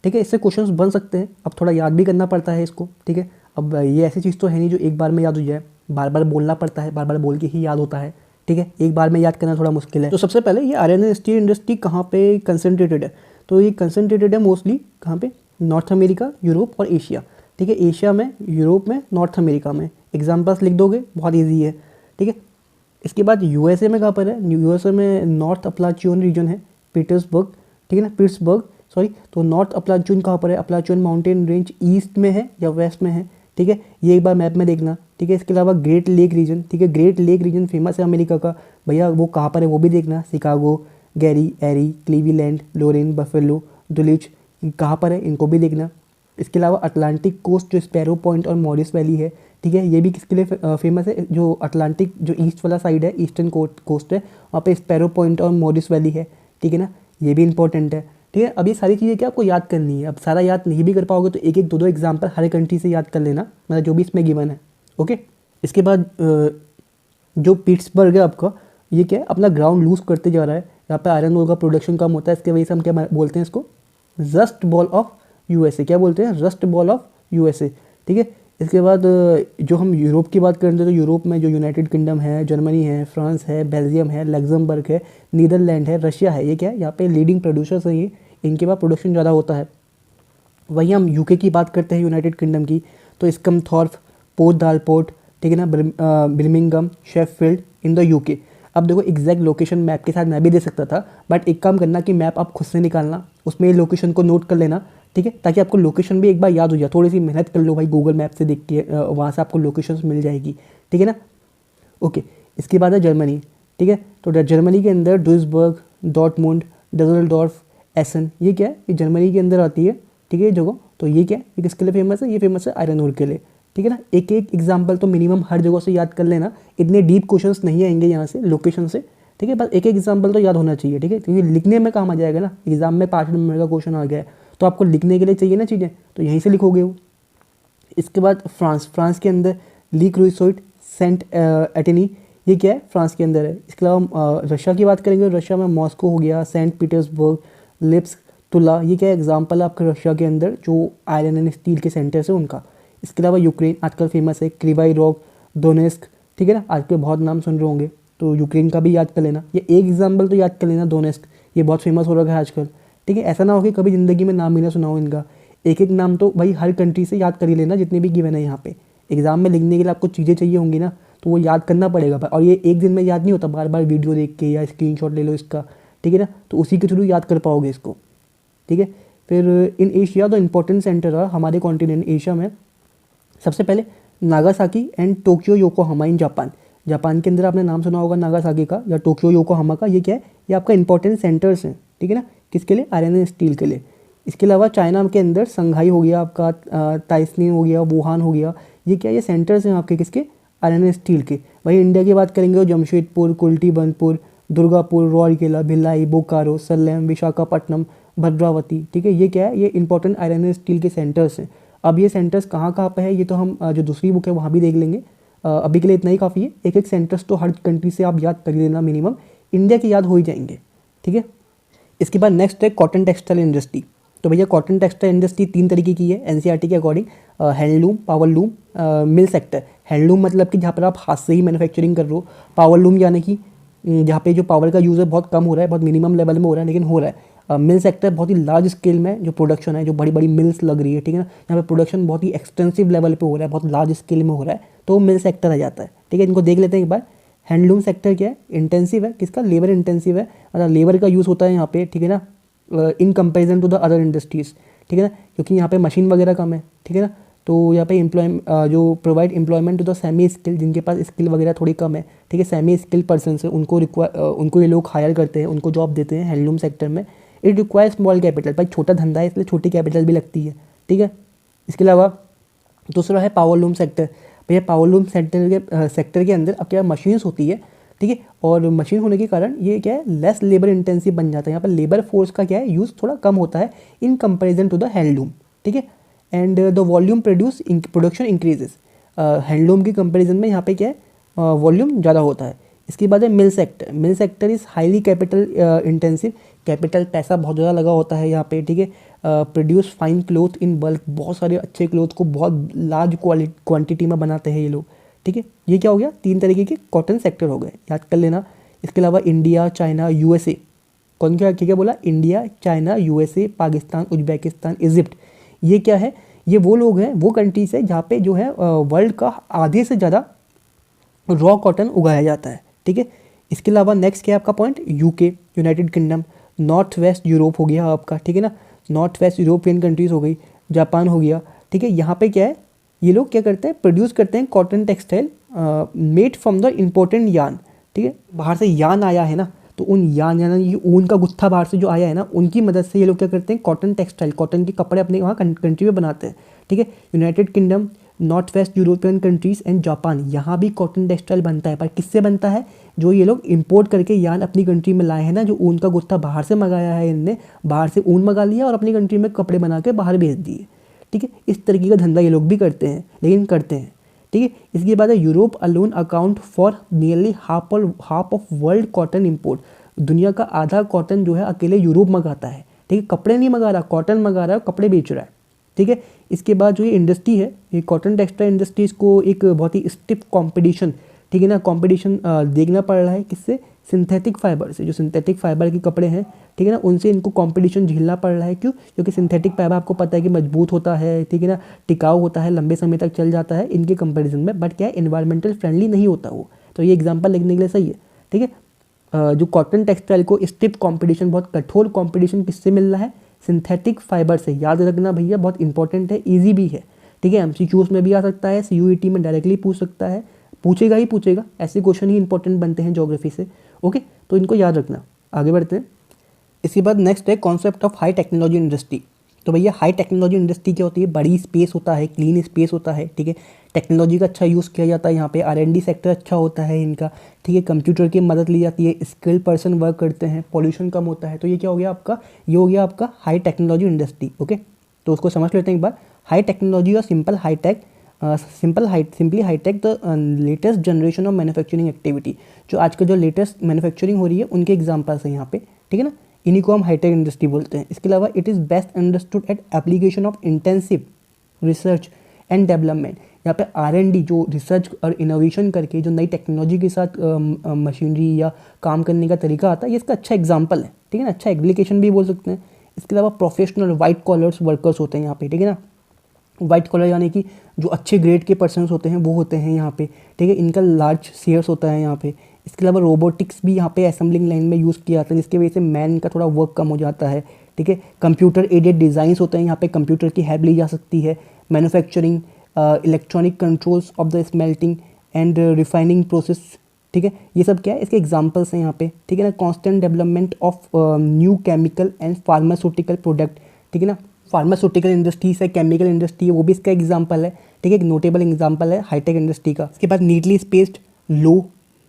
ठीक है, इससे क्वेश्चंस बन सकते हैं, अब थोड़ा याद भी करना पड़ता है इसको। ठीक है, अब ये ऐसी चीज़ तो है नहीं जो एक बार में याद हो जाए, बार बार बोलना पड़ता है, बार बार बोल के ही याद होता है। ठीक है, एक बार में याद करना थोड़ा मुश्किल है। तो सबसे पहले ये आयरन एंड स्टील इंडस्ट्री कहाँ पे कंसनट्रेटेड है? तो ये कंसनट्रेटेड है मोस्टली कहाँ पे, नॉर्थ अमेरिका, यूरोप और एशिया। ठीक है, एशिया में, यूरोप में, नॉर्थ अमेरिका में। एग्जाम्पल्स लिख दोगे, बहुत ईजी है। ठीक है, इसके बाद यूएसए में कहाँ पर है? यूएसए में नॉर्थ अपलाचियन रीजन है, पीटर्सबर्ग। ठीक है ना, पिट्सबर्ग, सॉरी। तो नॉर्थ अपलाचियन कहाँ पर है? अपलाचियन माउंटेन रेंज ईस्ट में है या वेस्ट में है? ठीक है, ये एक बार मैप में देखना। ठीक है, इसके अलावा ग्रेट लेक रीजन, ठीक है, ग्रेट लेक रीजन फेमस है अमेरिका का, भैया वो कहाँ पर है वो भी देखना। शिकागो, गैरी, एरी, क्लीवलैंड, लोरेन, बफेलो, दुलिच कहाँ पर है, इनको भी देखना। इसके अलावा अटलांटिक कोस्ट जो स्पैरो पॉइंट और मॉरिस वैली है, ठीक है, ये भी किसके लिए फेमस है? जो अटलांटिक जो ईस्ट वाला साइड है, ईस्टर्न कोस्ट है, वहाँ पे स्पैरो पॉइंट और मॉरिस वैली है। ठीक है ना, ये भी इंपॉर्टेंट है। ठीक है, अब ये सारी चीज़ें क्या आपको याद करनी है। अब सारा याद नहीं भी कर पाओगे तो एक एक दो दो एग्जाम्पल हर कंट्री से याद कर लेना, मतलब जो भी इसमें गिवन है। ओके, इसके बाद जो पिट्सबर्ग है आपका, ये क्या है, अपना ग्राउंड लूज करते जा रहा है। यहाँ पे आयरन ओर का प्रोडक्शन कम होता है, इसके वजह से हम क्या बोलते हैं इसको, रस्ट बॉल ऑफ यूएसए। क्या बोलते हैं? Rust ball of USA. ठीक है, इसके बाद जो हम यूरोप की बात करें तो यूरोप में जो यूनाइटेड किंगडम है, जर्मनी है, फ्रांस है, बेल्जियम है, लग्जमबर्ग है, नीदरलैंड है, रशिया है, ये क्या है, यहाँ पे लीडिंग प्रोड्यूसर्स हैं ये, इनके पास प्रोडक्शन ज़्यादा होता है। वहीं हम यूके की बात करते हैं, यूनाइटेड किंगडम की, तो स्कमथॉर्प, पोर्ट डालपोर्ट, ठीक है ना, Birmingham, Sheffield in the UK. अब देखो एग्जैक्ट लोकेशन मैप के साथ मैं भी दे सकता था, बट एक काम करना कि मैप आप खुद से निकालना, उसमें लोकेशन को नोट कर लेना। ठीक है, ताकि आपको लोकेशन भी एक बार याद हो जाए। थोड़ी सी मेहनत कर लो भाई, गूगल मैप से देख के वहाँ से आपको लोकेशन मिल जाएगी। ठीक है ना। ओके, इसके बाद है जर्मनी। ठीक है, तो जर्मनी के अंदर दुइसबर्ग, डॉर्टमुंड, डसेल्डॉर्फ, एसन, ये क्या है, ये जर्मनी के अंदर आती है। ठीक है, जगह तो ये क्या है, ये किसके लिए फेमस है? ये फेमस है आयरन ओर के लिए। ठीक है ना, एक एक एग्जाम्पल तो मिनिमम हर जगह से याद कर लेना, इतने डीप क्वेश्चंस नहीं आएंगे यहाँ से लोकेशन से। ठीक है, बस एक एक एग्जाम्पल तो याद होना चाहिए। ठीक है, क्योंकि लिखने में काम आ जाएगा ना, एग्जाम में 5 नंबर का क्वेश्चन आ गया है तो आपको लिखने के लिए चाहिए ना चीज़ें, तो यहीं से लिखोगे वो। इसके बाद फ्रांस के अंदर ली क्रूसोइट, सेंट एटेनी, ये क्या है, फ्रांस के अंदर है। इसके अलावा रशिया की बात करेंगे, रशिया में मॉस्को हो गया, सेंट पीटर्सबर्ग, लिप्स्क, तुला, ये क्या है, एग्जाम्पल है आपके रशिया के अंदर जो आयरन एंड स्टील के सेंटर्स है उनका। इसके अलावा यूक्रेन आजकल फेमस है, क्रीवाई रॉक, डोनेस्क। ठीक है ना, आजकल बहुत नाम सुन रहे होंगे, तो यूक्रेन का भी याद कर लेना। ये एक एग्जाम्पल तो याद कर लेना, डोनेस्क, ये बहुत फेमस हो रखा है आजकल। ठीक है, ऐसा ना हो कि कभी ज़िंदगी में नाम भी ना सुनाओ इनका। एक एक नाम तो भाई हर कंट्री से याद कर ही लेना, जितने भी गिवन है यहाँ पे। एग्जाम में लिखने के लिए आपको चीज़ें चाहिए होंगी ना, तो वो याद करना पड़ेगा। और ये एक दिन में याद नहीं होता, बार बार वीडियो देख के या स्क्रीनशॉट ले लो इसका। ठीक है ना, तो उसी के थ्रू याद कर पाओगे इसको। ठीक है, फिर in Asia the important centre है हमारे कॉन्टिनेंट एशिया में। सबसे पहले Nagasaki and Tokyo Yokohama in Japan. Japan के अंदर आपने नाम सुना होगा नागासाकी का या टोक्यो योकोहामा का। ये क्या है, ये आपका इंपॉर्टेंट सेंटर्स हैं। ठीक है ना, किसके लिए? आयरन एंड स्टील के लिए। इसके अलावा चाइना के अंदर संघाई हो गया आपका, ताइसनिन हो गया, वुहान हो गया, ये क्या, ये सेंटर्स हैं आपके किसके? आयरन एंड स्टील के। वहीं इंडिया की बात करेंगे तो जमशेदपुर, कुल्टी बनपुर, दुर्गापुर, रौरकेला, भिलाई, बोकारो, सलेम, विशाखापट्टनम, भद्रावती, ठीक है। ये क्या है, ये इंपॉर्टेंट आयरन एंड स्टील के सेंटर्स हैं। अब ये सेंटर्स कहाँ कहाँ पे है ये तो हम जो दूसरी बुक है वहाँ भी देख लेंगे। अभी के लिए इतना ही काफ़ी है। एक एक सेंटर्स तो हर कंट्री से आप याद कर लेना, मिनिमम इंडिया के याद हो ही जाएंगे, ठीक है। इसके बाद नेक्स्ट है कॉटन टेक्सटाइल इंडस्ट्री। तो भैया कॉटन टेक्सटाइल इंडस्ट्री 3 तरीके की है एनसीईआरटी के अकॉर्डिंग, हैंडलूम, पावर लूम, मिल सेक्टर। हैंडलूम मतलब कि जहाँ पर आप हाथ से ही मैन्युफैक्चरिंग कर रहे हो। पावर लूम यानी कि जहाँ पे जो पावर का यूज़ है बहुत कम हो रहा है, बहुत मिनिमम लेवल में हो रहा है, लेकिन हो रहा है। मिल सेक्टर बहुत ही लार्ज स्केल में जो प्रोडक्शन है, जो बड़ी बड़ी मिल्स लग रही है, ठीक है ना, यहाँ पे प्रोडक्शन बहुत ही एक्सटेंसिव लेवल पे हो रहा है, बहुत लार्ज स्केल में हो रहा है, तो मिल सेक्टर आ जाता है, ठीक है। इनको देख लेते हैं एक बार। हैंडलूम सेक्टर क्या है, इंटेंसिव है, किसका, लेबर इंटेंसिव है, मतलब लेबर का यूज़ होता है यहाँ पे, ठीक है ना, in comparison to the other industries, ठीक है ना, क्योंकि यहाँ पे मशीन वगैरह कम है, ठीक है ना। तो यहाँ पे जो provide employment to the semi skill, जिनके पास स्किल वगैरह थोड़ी कम है, ठीक है, सेमी स्किल पर्सन है, उनको ये लोग हायर करते हैं, उनको जॉब देते हैं हैंडलूम सेक्टर में। इट रिक्वायर स्मॉल कैपिटल, भाई छोटा धंधा है इसलिए छोटी कैपिटल भी लगती है, ठीक है। इसके अलावा दूसरा है पावर लूम सेक्टर। भैया पावर लूम सेक्टर के अंदर अब क्या मशीन्स होती है, ठीक है, और मशीन होने के कारण ये क्या है, लेस लेबर इंटेंसिव बन जाता है। यहाँ पर लेबर फोर्स का क्या है, यूज़ थोड़ा कम होता है in comparison to the handloom, ठीक है। And the volume production increases, handloom की कंपेरिजन में यहाँ पे क्या है, वॉल्यूम ज़्यादा होता है। इसके बाद है mill sector. Mill sector is highly capital intensive, capital पैसा बहुत ज़्यादा लगा होता है यहाँ पे, ठीक है। Produce fine cloth in bulk, बहुत सारे अच्छे क्लोथ को बहुत लार्ज क्वांटिटी में बनाते हैं ये लोग, ठीक है। ये क्या हो गया, 3 तरीके के कॉटन सेक्टर हो गए, याद कर लेना। इसके अलावा इंडिया, चाइना, यूएसए, कौन क्या क्या बोला, India, China, USA, Pakistan, Uzbekistan, Egypt. ये क्या है, ये वो लोग हैं, वो कंट्रीज है जहाँ पे जो है वर्ल्ड का आधे से ज़्यादा रॉ कॉटन उगाया जाता है, ठीक है। इसके अलावा नेक्स्ट क्या है आपका point, UK, United kingdom, north west Europe हो गया आपका, ठीक है ना, नॉर्थ वेस्ट यूरोपियन कंट्रीज़ हो गई, जापान हो गया, ठीक है। यहाँ पे क्या है, ये लोग क्या करते हैं, प्रोड्यूस करते हैं cotton textile made from the important यान, ठीक है। बाहर से यान आया है ना, तो उन यान यानी ये ऊन का गुत्था बाहर से जो आया है ना, उनकी मदद से ये लोग क्या करते हैं, कॉटन टेक्सटाइल, कॉटन के कपड़े अपने वहाँ कंट्री में बनाते हैं, ठीक है। United kingdom, north west European countries and Japan, यहाँ भी कॉटन टेक्सटाइल बनता है, पर किससे बनता है, जो ये लोग इंपोर्ट करके यान अपनी कंट्री में लाए हैं ना, जो ऊन का गुत्था बाहर से मंगाया है, इनने बाहर से ऊन मंगा लिया और अपनी कंट्री में कपड़े बना के बाहर भेज दिए, ठीक है। इस तरीके का धंधा ये लोग भी करते हैं, लेकिन करते हैं, ठीक है। इसके बाद है Europe alone account for nearly half of world cotton import. दुनिया का आधा कॉटन जो है अकेले यूरोप मंगाता है, ठीक है। कपड़े नहीं मंगा रहा, कॉटन मंगा रहा है, कपड़े बेच रहा है, ठीक है। इसके बाद जो ये इंडस्ट्री है, ये कॉटन टेक्सटाइल इंडस्ट्रीज़ को एक बहुत ही स्टिफ कंपटीशन, ठीक है ना, कंपटीशन देखना पड़ रहा है, किससे, सिंथेटिक फाइबर से। जो सिंथेटिक फाइबर के कपड़े हैं, ठीक है ना, उनसे इनको कंपटीशन झेलना पड़ रहा है। क्यों, क्योंकि सिंथेटिक फाइबर आपको पता है कि मजबूत होता है, ठीक है ना, टिकाऊ होता है, लंबे समय तक चल जाता है इनके कंपैरिजन में, बट क्या है, एनवायरमेंटल फ्रेंडली नहीं होता वो। तो ये एग्जांपल लिखने के लिए सही है, ठीक है। जो कॉटन टेक्सटाइल को स्टिफ कंपटीशन, बहुत कठोर कंपटीशन किससे मिल रहा है, सिंथेटिक फाइबर से। याद रखना भैया, बहुत इंपॉर्टेंट है, ईजी भी है, ठीक है। एमसीक्यूज में भी आ सकता है, सीयूईटी में डायरेक्टली पूछ सकता है, पूछेगा ही पूछेगा, ऐसे क्वेश्चन ही इंपॉर्टेंट बनते हैं ज्योग्राफी से, ओके। तो इनको याद रखना। आगे बढ़ते हैं। इसके बाद नेक्स्ट है concept of high technology industry. तो भैया हाई टेक्नोलॉजी इंडस्ट्री क्या होती है, बड़ी स्पेस होता है, क्लीन स्पेस होता है, ठीक है। टेक्नोलॉजी का अच्छा यूज़ किया जाता है यहाँ पे, R&D सेक्टर अच्छा होता है इनका, ठीक है। कंप्यूटर की मदद ली जाती है, स्किल्ड पर्सन वर्क करते हैं, पॉल्यूशन कम होता है। तो ये क्या हो गया आपका, ये हो गया आपका हाई टेक्नोलॉजी इंडस्ट्री, ओके। तो उसको समझ लेते हैं एक बार। हाई टेक्नोलॉजी और simply high tech the latest generation of manufacturing activity. जो आज का जो लेटेस्ट मैन्युफैक्चरिंग हो रही है उनके एग्जांपल्स हैं यहाँ पे, ठीक है ना। इन्हीं को हम हाईटेक इंडस्ट्री बोलते हैं। इसके अलावा it is best understood eight application of intensive research and development. यहाँ पे R&D, जो रिसर्च और इनोवेशन करके जो नई टेक्नोलॉजी के साथ मशीनरी या काम करने का तरीका आता है, ये इसका अच्छा एग्जाम्पल है, ठीक है ना, अच्छा एप्लीकेशन भी बोल सकते हैं। इसके अलावा प्रोफेशनल वाइट कॉलर्स वर्कर्स होते हैं यहाँ पे, ठीक है ना। वाइट कॉलर यानी कि जो अच्छे ग्रेड के पर्सन्स होते हैं वो होते हैं यहाँ पे, ठीक है। इनका लार्ज शेयर्स होता है यहाँ पे। इसके अलावा रोबोटिक्स भी यहाँ पे असेंबलिंग लाइन में यूज़ किया जाता है, जिसकी वजह से मैन का थोड़ा वर्क कम हो जाता है, ठीक है। कंप्यूटर एडेड डिज़ाइंस होते हैं यहाँ पे, कंप्यूटर की हेल्प ली जा सकती है। Manufacturing, electronic controls of the smelting and refining process, ठीक है। ये सब क्या है, इसके एग्जांपल्स हैं यहाँ पे, ठीक है ना। Constant development of new chemical and pharmaceutical product, ठीक है ना। फार्मास्यूटिकल इंडस्ट्री है, केमिकल इंडस्ट्री है, वो भी इसका एग्जांपल है, ठीक है। एक नोटेबल एग्जांपल है हाईटेक इंडस्ट्री का। इसके बाद neatly spaced, low,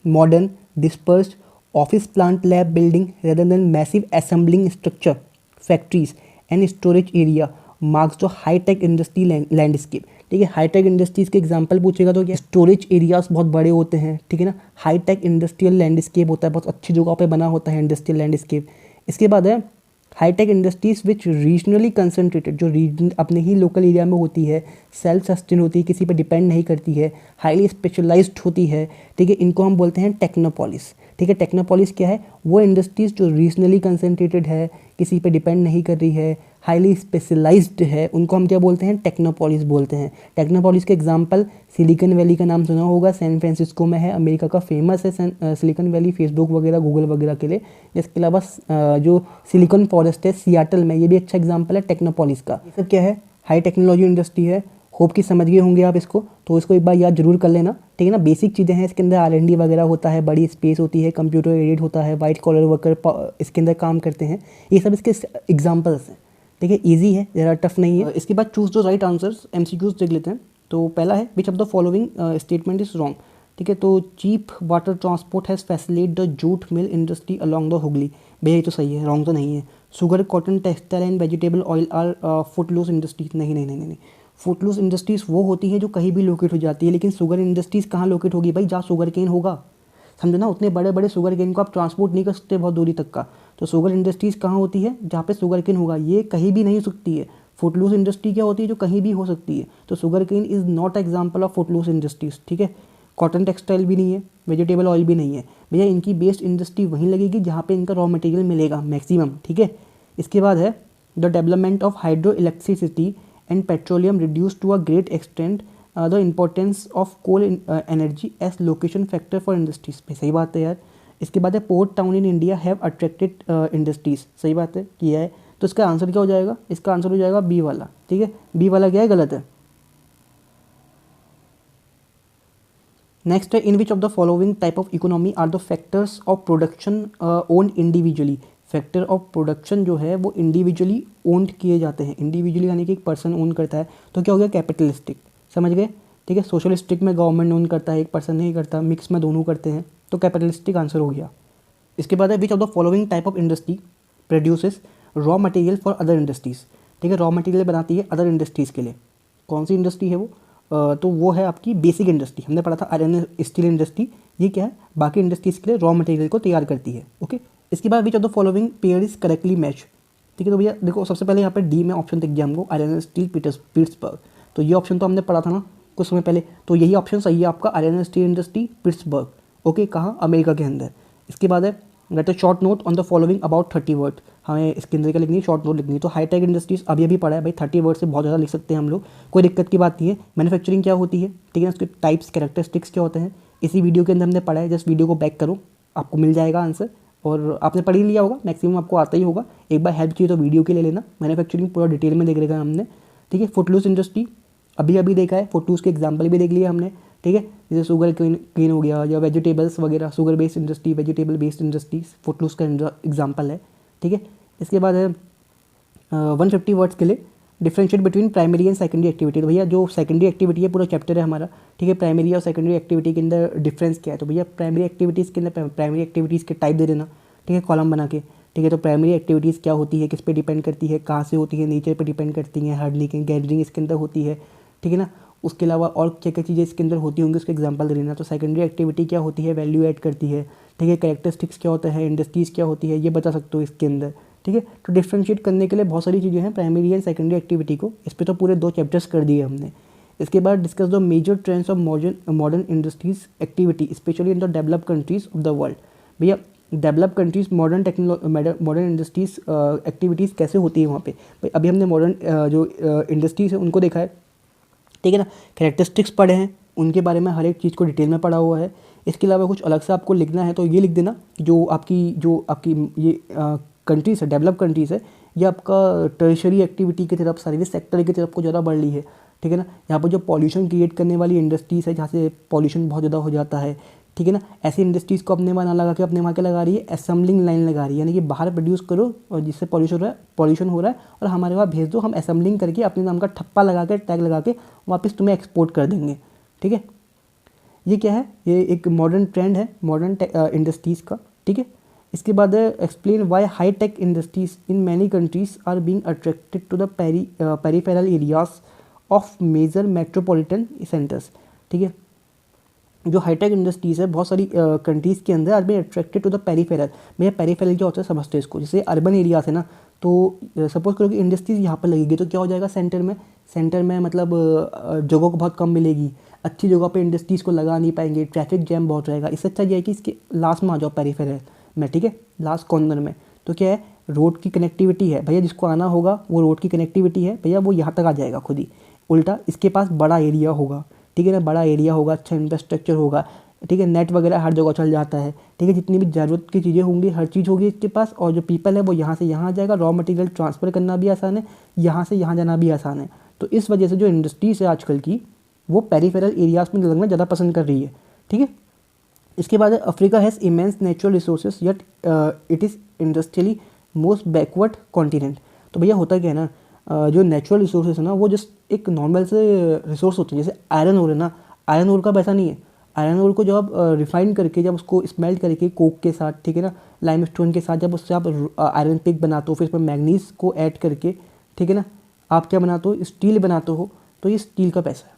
modern, dispersed office plant lab building rather than massive assembling structure factories and storage area marks जो हाईटेक इंडस्ट्री लैंडस्केप। ठीक है, हाईटेक इंडस्ट्रीज के एग्जांपल पूछेगा तो क्या स्टोरेज एरियाज बहुत बड़े होते हैं, ठीक है ना। हाईटेक इंडस्ट्रियल लैंडस्केप होता है, बहुत अच्छी जगह पे बना होता है इंडस्ट्रियल लैंडस्केप। इसके बाद है high tech industries which regionally concentrated, जो रीजन अपने ही लोकल एरिया में होती है, सेल्फ सस्टेन होती है, किसी पर डिपेंड नहीं करती है, हाईली स्पेशलाइज्ड होती है। ठीक है, इनको हम बोलते हैं टेक्नोपॉलिस। ठीक है, टेक्नोपॉलिस क्या है, वो इंडस्ट्रीज जो रीजनली कंसनट्रेटेड है, किसी पे डिपेंड नहीं कर रही है, हाईली स्पेशलाइज्ड है, उनको हम क्या बोलते हैं, टेक्नोपॉलिस बोलते हैं। टेक्नोपॉलिस के एग्जांपल सिलिकॉन वैली का नाम सुना होगा, सैन फ्रांसिस्को में है, अमेरिका का फेमस है सिलिकॉन वैली, फेसबुक वगैरह गूगल वगैरह के लिए। इसके अलावा जो सिलिकॉन फॉरेस्ट है सियाटल में, ये भी अच्छा एग्जाम्पल है टेक्नोपॉलिस का। ये सब क्या है, हाई टेक्नोलॉजी इंडस्ट्री है। होप कि समझ गए होंगे आप इसको, तो इसको एक बार याद जरूर कर लेना, ठीक है ना। बेसिक चीज़ें हैं, इसके अंदर R&D वगैरह होता है, बड़ी स्पेस होती है, कंप्यूटर एडेड होता है, वाइट कॉलर वर्कर इसके अंदर काम करते हैं, ये सब इसके एग्जाम्पल्स हैं। ठीक है, ईजी है, ज़रा टफ नहीं है। इसके बाद choose the right answers, MCQs देख लेते हैं। तो पहला है which of the following statement is wrong. ठीक है, तो cheap water transport has facilitate the jute mill industry along the Hooghly, भैया ये तो सही है, रॉन्ग तो नहीं है। Sugar, cotton, textile and vegetable oil are footloose industries, नहीं नहीं नहीं नहीं, फुटलूस इंडस्ट्रीज़ वो होती है जो कहीं भी लोकेट हो जाती है, लेकिन शुगर इंडस्ट्रीज़ कहाँ लोकेट होगी भाई, जहाँ शुगर केन होगा, समझो ना। उतने बड़े बड़े शुगर केन को आप ट्रांसपोर्ट नहीं कर सकते बहुत दूरी तक का, तो शुगर इंडस्ट्रीज़ कहाँ होती है, जहाँ पे शुगर केन होगा, ये कहीं भी नहीं हो सकती है। फुटलूस इंडस्ट्री क्या होती है, जो कहीं भी हो सकती है, तो sugar cane is not example of footloose industries. ठीक है, कॉटन टेक्सटाइल भी नहीं है, वेजिटेबल ऑयल भी नहीं है, भैया इनकी बेस्ड इंडस्ट्री वहीं लगेगी जहाँ पे इनका रॉ मटेरियल मिलेगा मैक्सिमम। ठीक है, इसके बाद है the development of hydro electricity and petroleum reduce to a great extent the importance of coal energy as location factor for industries, सही बात है यार। इसके बाद है port town in India have attracted industries, सही बात है, किया है। तो इसका आंसर क्या हो जाएगा, इसका आंसर हो जाएगा बी वाला। ठीक है, बी वाला क्या है, गलत है। नेक्स्ट है in which of the following type of economy are the factors of production owned individually. Factor of production जो है वो इंडिविजुअली ओन्ड किए जाते हैं, इंडिविजुअली यानी कि एक पर्सन ओन करता है, तो क्या हो गया, कैपिटलिस्टिक, समझ गए। ठीक है, सोशलिस्टिक में गवर्नमेंट ओन करता है, एक पर्सन नहीं करता, मिक्स में दोनों करते हैं, तो कैपिटलिस्टिक आंसर हो गया। इसके बाद है which of the following type of industry produces raw material for other industries. ठीक है, रॉ मटेरियल बनाती है अदर इंडस्ट्रीज़ के लिए, कौन सी इंडस्ट्री है वो, तो वो है आपकी बेसिक इंडस्ट्री, हमने पढ़ा था आयरन स्टील इंडस्ट्री, ये क्या है, बाकी इंडस्ट्रीज़ के लिए रॉ मटेरियल को तैयार करती है। ओके, इसके बाद विच of the following pair is correctly match. ठीक है, तो भैया देखो सबसे पहले यहाँ पे डी में ऑप्शन दिख गया हमको, आयरन स्टील पिट्सबर्ग, तो ये ऑप्शन तो हमने पढ़ा था ना कुछ समय पहले, तो यही ऑप्शन सही है आपका, iron steel industry Pittsburgh. Okay, कहाँ, अमेरिका के अंदर। इसके बाद है get a short note on the following about 30 word, हमें इसके अंदर क्या लिखनी है, शॉर्ट नोट लिखनी है। तो हाईटेक इंडस्ट्रीज अभी पढ़ा है भाई, 30 वर्ड से बहुत ज़्यादा लिख सकते हैं हम लोग, कोई दिक्कत की बात नहीं है। मैन्युफैक्चरिंग क्या होती है, ठीक है, उसके टाइप्स कैरेक्टरिस्टिक्स क्या होते हैं, इसी वीडियो के अंदर हमने पढ़ा है, जस्ट वीडियो को बैक करो, आपको मिल जाएगा आंसर, और आपने पढ़ ही लिया होगा, मैक्सिमम आपको आता ही होगा। एक बार हेल्प चाहिए तो वीडियो के ले लेना, मैन्युफैक्चरिंग पूरा डिटेल में देख रखा है हमने। ठीक है, फुटलूस इंडस्ट्री अभी देखा है, फुटलूस के एग्जाम्पल भी देख लिया हमने। ठीक है, जैसे शुगर केन हो गया, या वेजिटेबल्स वगैरह, sugar based industry, vegetable based industries footloose का एग्जाम्पल है। ठीक है, इसके बाद है 150 वर्ड्स के लिए differentiate between primary and secondary activity. तो भैया जो सेकेंडरी एक्टिविटी है, पूरा चैप्टर है हमारा, ठीक है, प्राइमरी और सेकेंडरी एक्टिविटी के अंदर डिफरेंस क्या है। तो भैया प्राइमरी एक्टिविटीज़ के अंदर प्राइमरी एक्टिविटीज़ के टाइप दे देना, ठीक है, कॉलम बना के। ठीक है, तो प्राइमरी एक्टिविटीज़ क्या होती है, किस पे डिपेंड करती है, कहाँ से होती है, नेचर पे डिपेंड करती हैं, हार्डनिंग गैदरिंग इसके अंदर होती है, ठीक है ना। उसके अलावा और क्या क्या चीज़ें इसके अंदर होती होंगी उसके एग्जांपल दे देना। तो सेकेंडरी एक्टिविटी क्या होती है, वैल्यू ऐड करती है, ठीक है, कैरेक्टरिस्टिक्स क्या होता है, इंडस्ट्रीज़ क्या होती है, ये बता सकते हो इसके अंदर। ठीक है, तो डिफ्रेंशिएट करने के लिए बहुत सारी चीज़ें हैं प्राइमरी एंड सेकेंडरी एक्टिविटी को, इस पर तो पूरे 2 चैप्टर्स कर दिए हमने। इसके बाद discuss the major trends of modern industries activity specially in the developed countries of the world. भैया develop countries modern industries activities कैसे होती है वहाँ पे, भाई अभी हमने मॉडर्न जो इंडस्ट्रीज़ है उनको देखा है, ठीक है ना, कैरेक्टरिस्टिक्स पढ़े हैं, उनके बारे में हर एक चीज़ को डिटेल में पढ़ा हुआ है। इसके अलावा कुछ अलग से आपको लिखना है तो ये लिख देना, जो आपकी ये कंट्रीज़ है, डेवलप कंट्रीज़ है, ये आपका टर्शरी एक्टिविटी की तरफ, सर्विस सेक्टर की तरफ को ज़्यादा बढ़ ली है, ठीक है ना। यहाँ पर जो पॉल्यूशन क्रिएट करने वाली इंडस्ट्रीज़ है, जहाँ से पॉल्यूशन बहुत ज़्यादा हो जाता है, ठीक है ना, ऐसी इंडस्ट्रीज़ को अपने वहाँ ना लगा के अपने वहाँ के लगा रही है, असेंबलिंग लाइन लगा रही है, यानी कि बाहर प्रोड्यूस करो और जिससे पॉल्यूशन हो रहा है और हमारे वहाँ भेज दो, हम असेंबलिंग करके अपने नाम का ठप्पा लगा के, टैग लगा के वापस तुम्हें एक्सपोर्ट कर देंगे। ठीक है, ये क्या है, ये एक मॉडर्न ट्रेंड है मॉडर्न इंडस्ट्रीज़ का। ठीक है, इसके बाद है explain why high tech industries in many countries are being attracted to the peripheral areas of major metropolitan centres. ठीक है, जो हाईटेक इंडस्ट्रीज़ है बहुत सारी कंट्रीज़ के अंदर are be attracted to the peripheral. भैया पेरीफेरल क्या होता है समझते हैं इसको, जैसे अर्बन एरियाज है ना, तो सपोज करो कि इंडस्ट्रीज़ यहाँ पर लगेगी तो क्या हो जाएगा सेंटर में मतलब जगह को बहुत कम मिलेगी, अच्छी जगह पे इंडस्ट्रीज़ को लगा नहीं पाएंगे, ट्रैफिक जैम बहुत रहेगा। इससे अच्छा ये है कि इसके लास्ट में आ जाओ पेरीफेरल में, ठीक है, लास्ट कॉर्नर में। तो क्या है, रोड की कनेक्टिविटी है भैया, जिसको आना होगा वो रोड की कनेक्टिविटी है भैया, वो यहाँ तक आ जाएगा खुद ही। उल्टा इसके पास बड़ा एरिया होगा, ठीक है ना, बड़ा एरिया होगा, अच्छा इंफ्रास्ट्रक्चर होगा, ठीक है, नेट वगैरह हर जगह चल जाता है, ठीक है, जितनी भी ज़रूरत की चीज़ें होंगी हर चीज़ होगी इसके पास, और जो पीपल है वो यहाँ से यहाँ आ जाएगा, रॉ मटेरियल ट्रांसफ़र करना भी आसान है, यहाँ से यहाँ जाना भी आसान है। तो इस वजह से जो इंडस्ट्रीज़ है आजकल की वो पेरीफेरल एरियाज़ में लगना ज़्यादा पसंद कर रही है। ठीक है, इसके बाद Africa has immense natural resources yet it is industrially most backward continent. तो भैया होता क्या है ना, जो नेचुरल रिसोर्सेज है ना वो जस्ट एक नॉर्मल से रिसोर्स होते हैं, जैसे आयरन ओर है ना, आयरन ओर का पैसा नहीं है। आयरन ओर को जब आप रिफाइन करके, जब उसको स्मेल्ट करके कोक के साथ, ठीक है ना, लाइम स्टोन के साथ, जब उससे आप आयरन पिक बनाते हो, फिर इसमें मैग्नीज को ऐड करके, ठीक है ना, आप क्या बनाते हो, स्टील बनाते हो, तो ये स्टील का पैसा है,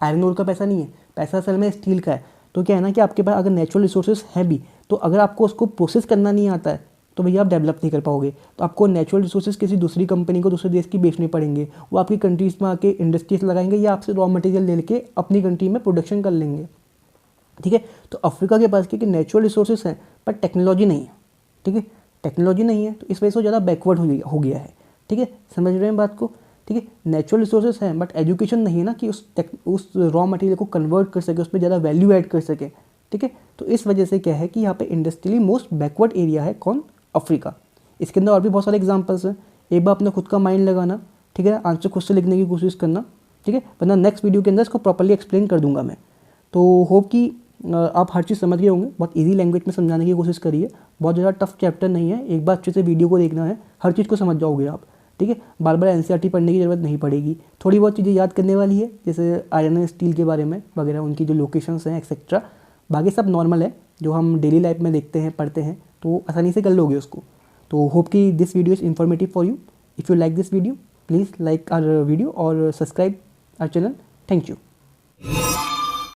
आयरन ओर का पैसा नहीं है। पैसा असल में स्टील का है। तो क्या है ना कि आपके पास अगर नेचुरल रिसोर्सेज है भी, तो अगर आपको उसको प्रोसेस करना नहीं आता है तो भैया आप डेवलप नहीं कर पाओगे। तो आपको नेचुरल रिसोर्सेज किसी दूसरी कंपनी को, दूसरे देश की बेचने पड़ेंगे, वो आपकी कंट्रीज़ में आके इंडस्ट्रीज लगाएंगे या आपसे रॉ मटेरियल ले लेके अपनी कंट्री में प्रोडक्शन कर लेंगे। ठीक है, तो अफ्रीका के पास क्या कि नेचुरल रिसोर्सेज हैं पर टेक्नोलॉजी नहीं है। ठीक है, टेक्नोलॉजी नहीं है तो इस वजह से ज़्यादा बैकवर्ड हो गया है। ठीक है, समझ रहे हैं बात को। ठीक है, नेचुरल रिसोर्सेज हैं बट एजुकेशन नहीं है ना कि उस रॉ मटेरियल को कन्वर्ट कर सके, उस पर ज़्यादा वैल्यू ऐड कर सके। ठीक है, तो इस वजह से क्या है कि यहाँ पे इंडस्ट्रियली मोस्ट बैकवर्ड एरिया है कौन, अफ्रीका। इसके अंदर और भी बहुत सारे एग्जांपल्स हैं, एक बार अपने खुद का माइंड लगाना, ठीक है, आंसर खुद से लिखने की कोशिश करना, ठीक है, वरना नेक्स्ट वीडियो के अंदर इसको प्रॉपर्ली एक्सप्लेन कर दूंगा मैं। तो होप कि आप हर चीज़ समझ गए होंगे, बहुत इजी लैंग्वेज में समझाने की कोशिश करिए, बहुत ज़्यादा टफ चैप्टर नहीं है, एक बार अच्छे से वीडियो को देखना है, हर चीज़ को समझ जाओगे आप। ठीक है, बार बार एनसीईआरटी पढ़ने की ज़रूरत नहीं पड़ेगी, थोड़ी बहुत चीज़ें याद करने वाली है, जैसे आयरन एंड स्टील के बारे में वगैरह, उनकी जो लोकेशंस हैं एक्सेट्रा, बाकी सब नॉर्मल है जो हम डेली लाइफ में देखते हैं, पढ़ते हैं, तो आसानी से कर लोगे उसको। तो होप कि this video is informative for you. If you like this video please like our video और subscribe our channel. Thank you.